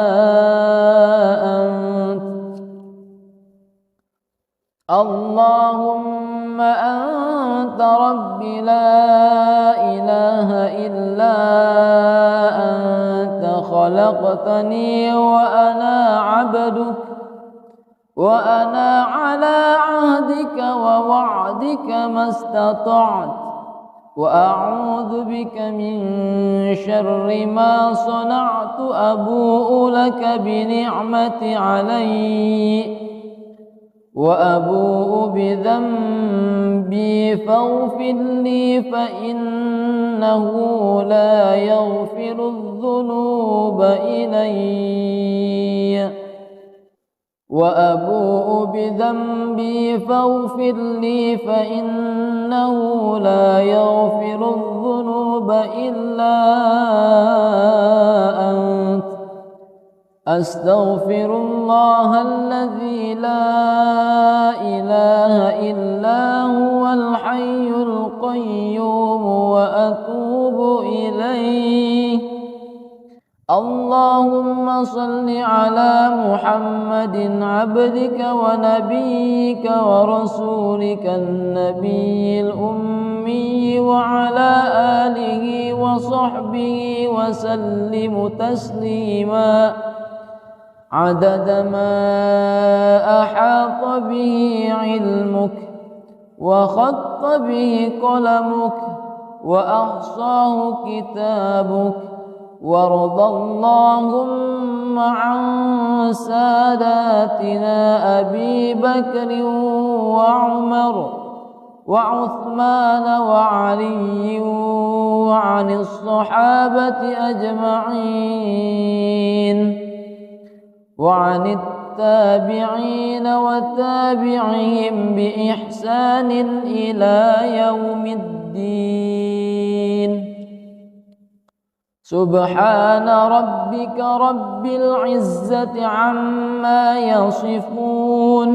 أنت. اللهم أنت ربي لا إله إلا أنت. خلقتني وأنا عبدك وأنا على عهدك ووعدك ما استطعت وأعوذ بك من شر ما صنعت. أبوء لك بنعمتي علي وأبوء بذنبي فاغفر لي فإنه لا يغفر الذنوب إلي. وأبوء بذنبي فاغفر لي فإنه لا يغفر الذنوب إلا أنت. أستغفر الله الذي لا إله إلا هو الحي القيوم وأتوب إليه. اللهم صل على محمد عبدك ونبيك ورسولك النبي الأمي وعلى آله وصحبه وسلم تسليما عدد ما أحاط به علمك وخط به قلمك وأحصاه كتابك. وارض اللهم عن ساداتنا أبي بكر وعمر وعثمان وعلي وعن الصحابة أجمعين وعن التابعين وتابعهم بإحسان إلى يوم الدين. سبحان ربك رب العزة عما يصفون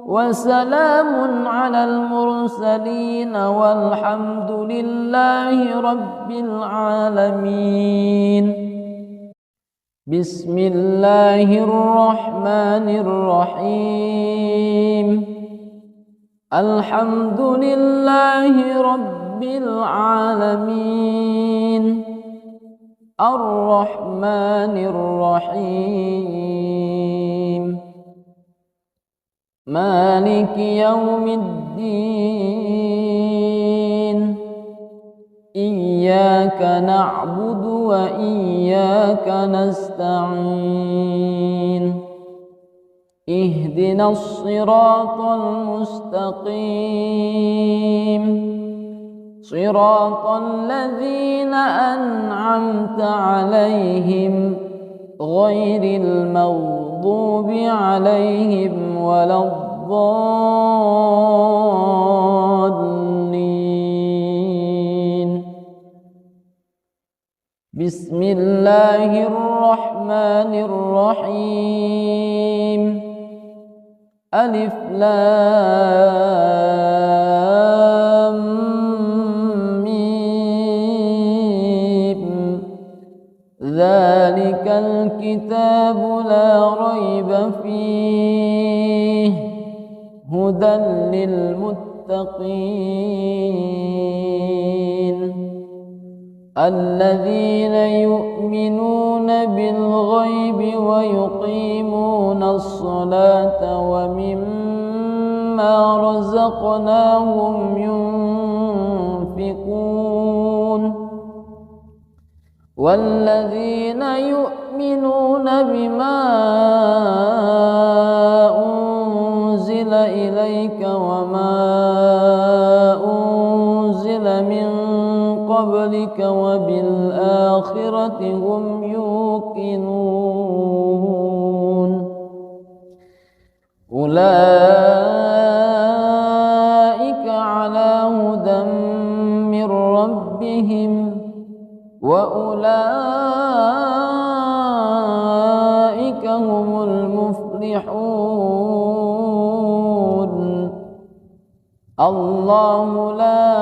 وسلام على المرسلين والحمد لله رب العالمين. بسم الله الرحمن الرحيم. الحمد لله رب العالمين. الرحمن الرحيم. مالك يوم الدين. إياك نعبد وإياك نستعين. اهدنا الصراط المستقيم صراط الذين أنعمت عليهم غير المغضوب عليهم ولا الضالين. بسم الله الرحمن الرحيم. ألف لام ميم. ذلك الكتاب لا ريب فيه هدى للمتقين الذين يؤمنون بالغيب ويقيمون الصلاة ومما رزقناهم ينفقون والذين يؤمنون بما أنزل إليك وما أنزل من قبلك وبالآخرة هم يوقنون أولئك على هدى من ربهم وأولئك هم المفلحون. الله لا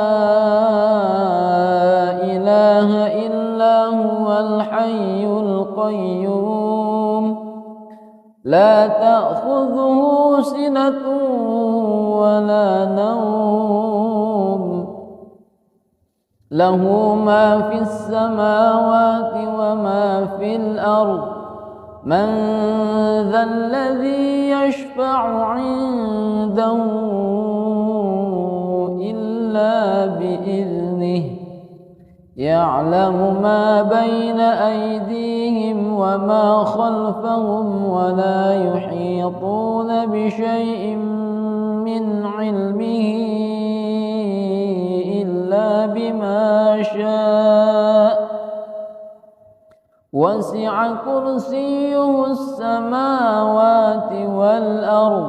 إله إلا هو الحي القيوم لا تأخذه سنة ولا نوم له ما في السماوات وما في الأرض من ذا الذي يشفع عنده إلا بإذنه يعلم ما بين أيديهم وما خلفهم ولا يحيطون بشيء من علمه إلا بما شاء وسع كرسيه السماوات والأرض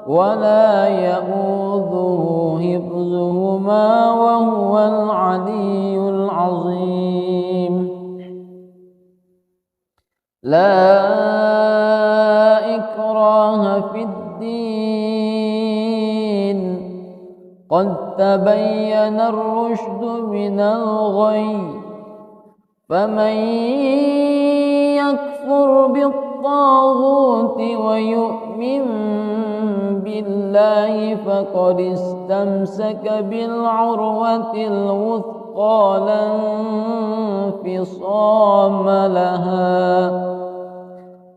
ولا يئوده حفظهما وهو العلي العظيم. لا إكراه في الدين قد تبين الرشد من الغي فمن يكفر بالطاغوت ويؤمن بالله فقد استمسك بالعروة الوثقى لا انفصام لها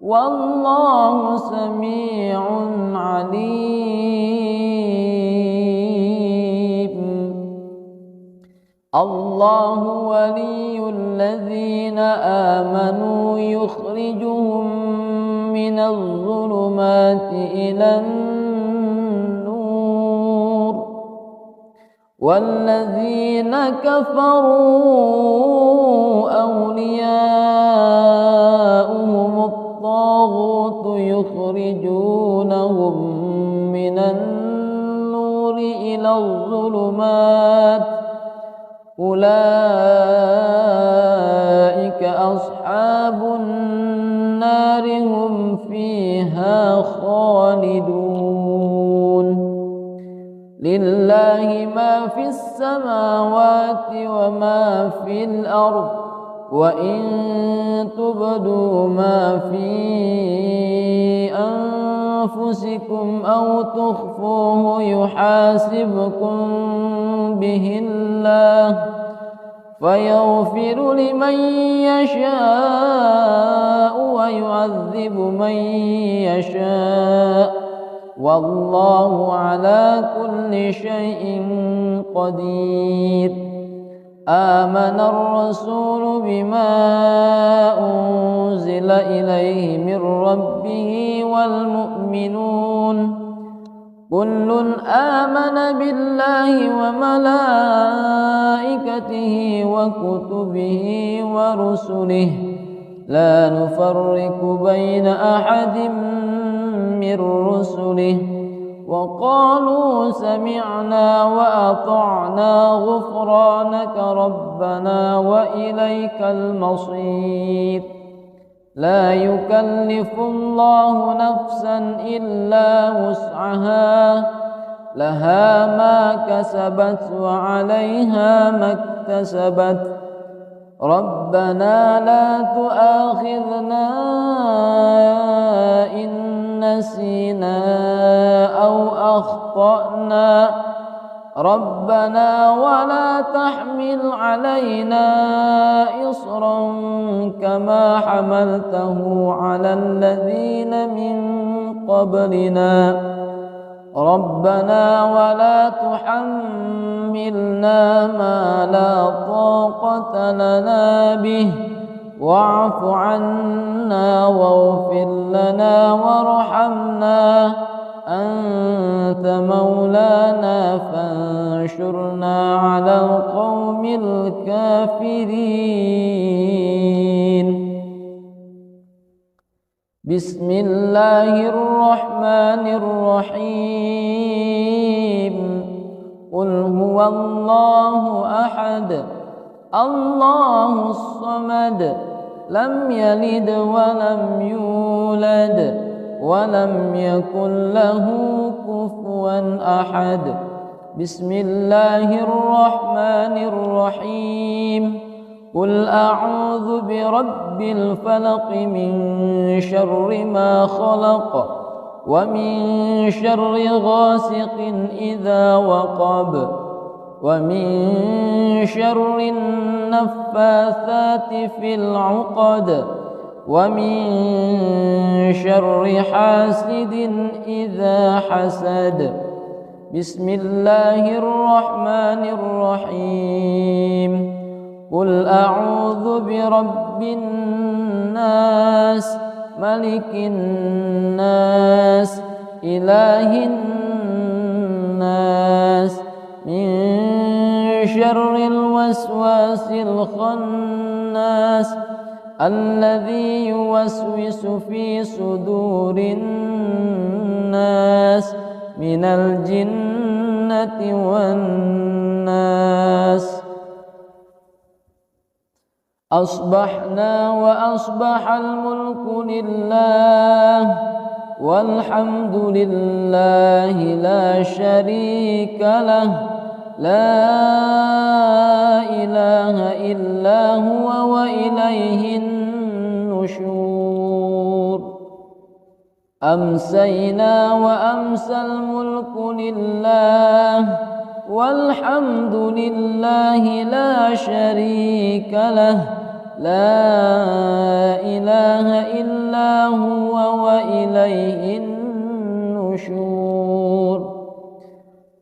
والله سميع عليم. الله ولي الذين آمنوا يخرجهم من الظلمات إلى النور والذين كفروا أولياؤهم الطاغوت يخرجونهم من النور إلى الظلمات أولئك أصحاب النار هم فيها خالدون. لله ما في السماوات وما في الأرض وإن تبدوا ما في أنفسكم أو تخفوه يحاسبكم به الله فيغفر لمن يشاء ويعذب من يشاء والله على كل شيء قدير. آمن الرسول بما أنزل إليه من ربه والمؤمنون كل آمن بالله وملائكته وكتبه ورسله لا نفرق بين أحد من رسله وقالوا سمعنا وأطعنا غفرانك ربنا وإليك المصير لا يكلف الله نفسا إلا وسعها لها ما كسبت وعليها ما اكتسبت ربنا لا تؤاخذنا إن نسينا أو أخطأنا ربنا ولا تحمل علينا إصرا كما حملته على الذين من قبلنا ربنا ولا تحملنا ما لا طاقة لنا به واعف عنا واغفر لنا وارحمنا أنت مولانا فانشرنا على القوم الكافرين. بسم الله الرحمن الرحيم قل هو الله أحد الله الصمد لم يلد ولم يولد ولم يكن له كفوا أحد. بسم الله الرحمن الرحيم قل أعوذ برب الفلق من شر ما خلق ومن شر غاسق إذا وقب ومن شر النفاثات في العقد ومن شر حاسد إذا حسد. بسم الله الرحمن الرحيم قل أعوذ برب الناس ملك الناس إله الناس من شر الوسواس الخناس الذي يوسوس في صدور الناس من الجنة والناس. أصبحنا وأصبح الملك لله والحمد لله لا شريك له لا إله إلا هو وإليه النشور. أمسينا وأمسى الملك لله والحمد لله لا شريك له لا إله إلا هو وإليه النشور.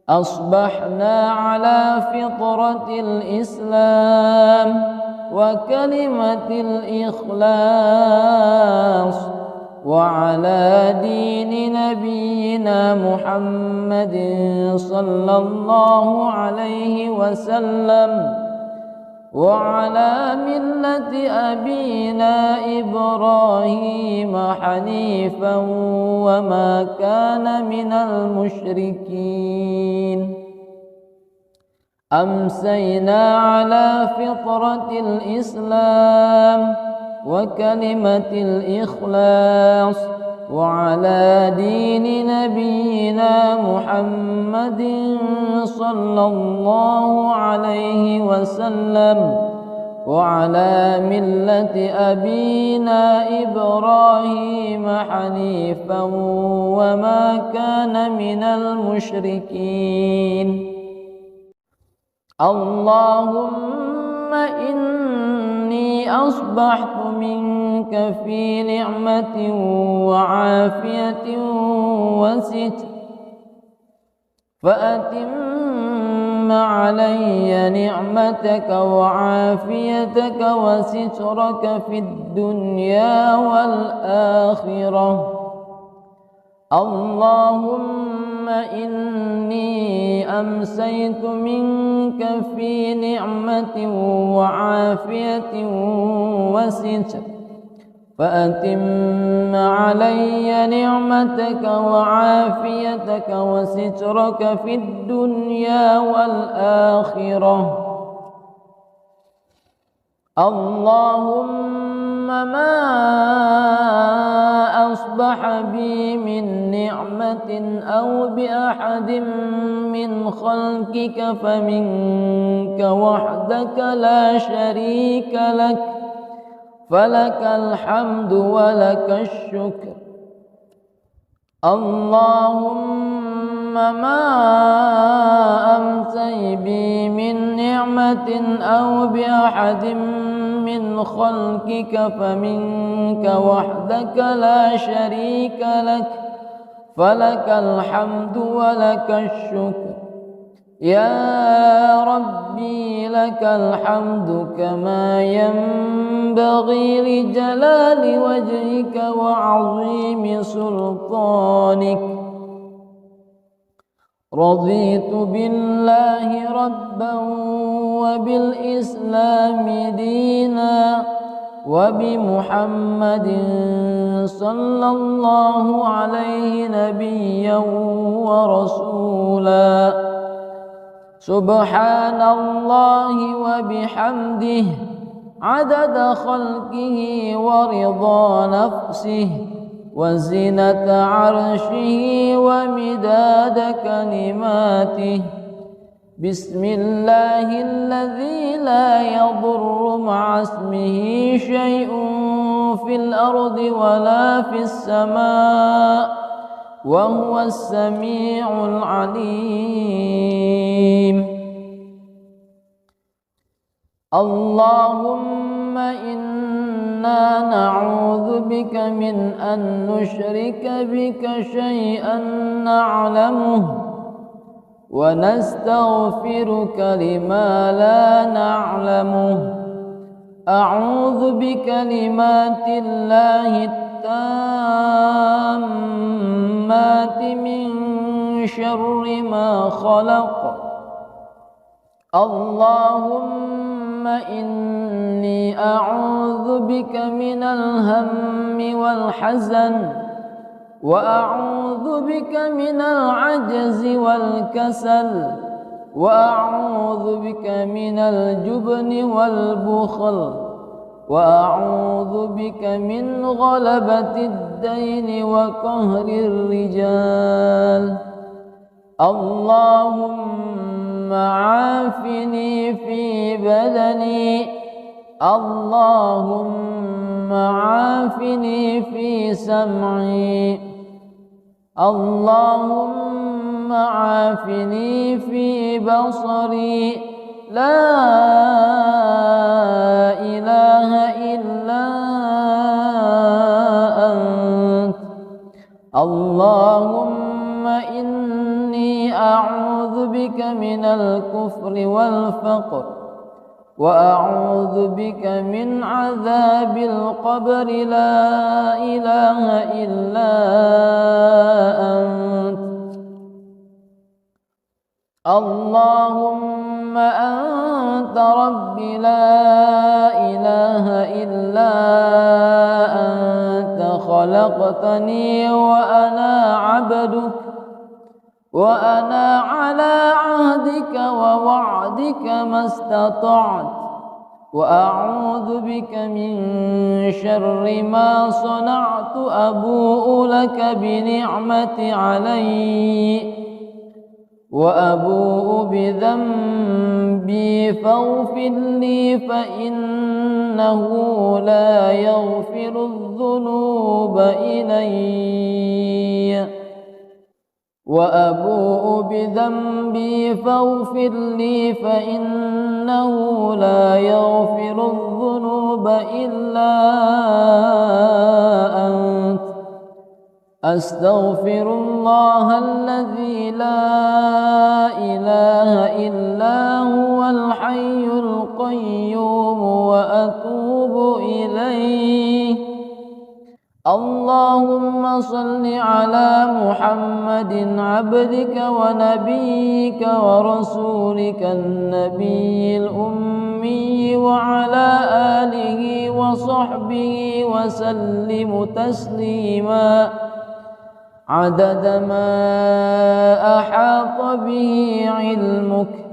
أصبحنا على فطرة الإسلام وكلمة الإخلاص وعلى دين نبينا محمد صلى الله عليه وسلم وعلى ملة أبينا إبراهيم حنيفا وما كان من المشركين. أمسينا على فطرة الإسلام وكلمة الإخلاص وعلى دين نبينا محمد صلى الله عليه وسلم وعلى ملة أبينا إبراهيم حنيفا وما كان من المشركين. اللهم إني أصبحت منك في نعمة وعافية وستر فأتم علي نعمتك وعافيتك وسترك في الدنيا والآخرة اللهم إني أمسيت منك في نعمة وعافية وستر، فأتم علي نعمتك وعافيتك وسترك في الدنيا والآخرة. اللهم ما أصبح بي من نعمة أو بأحد من خلقك فمنك وحدك لا شريك لك، فلك الحمد ولك الشكر. اللهم ما أمسي بي من نعمة أو بأحد من خلقك فمنك وحدك لا شريك لك، فلك الحمد ولك الشكر. يا ربي لك الحمد كما ينبغي لجلال وجهك وعظيم سلطانك. رضيت بالله ربا وبالإسلام دينا وبمحمد صلى الله عليه نبيا ورسولا. سبحان الله وبحمده عدد خلقه ورضا نفسه وزنة عرشه ومداد كلماته. بسم الله الذي لا يضر مع اسمه شيء في الأرض ولا في السماء وهو السميع العليم. اللهم إنا نعوذ بك من أن نشرك بك شيئا نعلمه ونستغفرك لما لا نعلمه. أعوذ بكلمات الله التامات من شر ما خلق. اللهم إني أعوذ بك من الهم والحزن، وأعوذ بك من العجز والكسل، وأعوذ بك من الجبن والبخل، وأعوذ بك من غلبة الدين وقهر الرجال. اللهم عافني في بدني، اللهم عافني في سمعي، اللهم عافني في بصري. لا إله إلا أنت. اللهم إني أعوذ بك من الكفر والفقر، وأعوذ بك من عذاب القبر. لا إله إلا أنت. اللهم أنت ربي لا إله إلا أنت. خلقتني وأنا عبدك، وأنا على عهدك ووعدك ما استطعت، وأعوذ بك من شر ما صنعت. أبوء لك بنعمتي علي وأبوء بذنبي فاغفر لي، فإنه لا يغفر الذنوب إلي. وأبوء بذنبي فاغفر لي، فإنه لا يغفر الذنوب إلا أنت. أستغفر الله الذي لا إله إلا هو الحي القيوم وأتوب إليه. اللهم صل على محمد عبدك ونبيك ورسولك النبي الأمي وعلى آله وصحبه وسلم تسليما عدد ما أحاط به علمك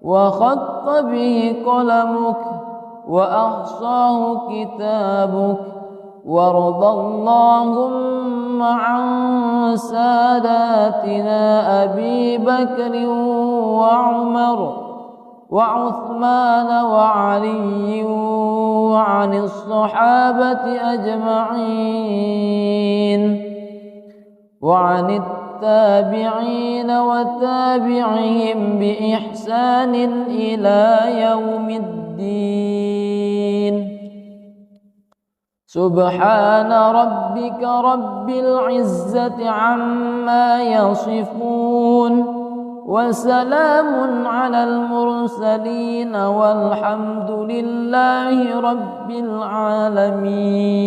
وخط به قلمك وأحصاه كتابك. وارض اللهم عن ساداتنا أبي بكر وعمر وعثمان وعلي وعن الصحابة أجمعين وعن التابعين وتابعهم بإحسان إلى يوم الدين. سبحان ربك رب العزة عما يصفون وسلام على المرسلين والحمد لله رب العالمين.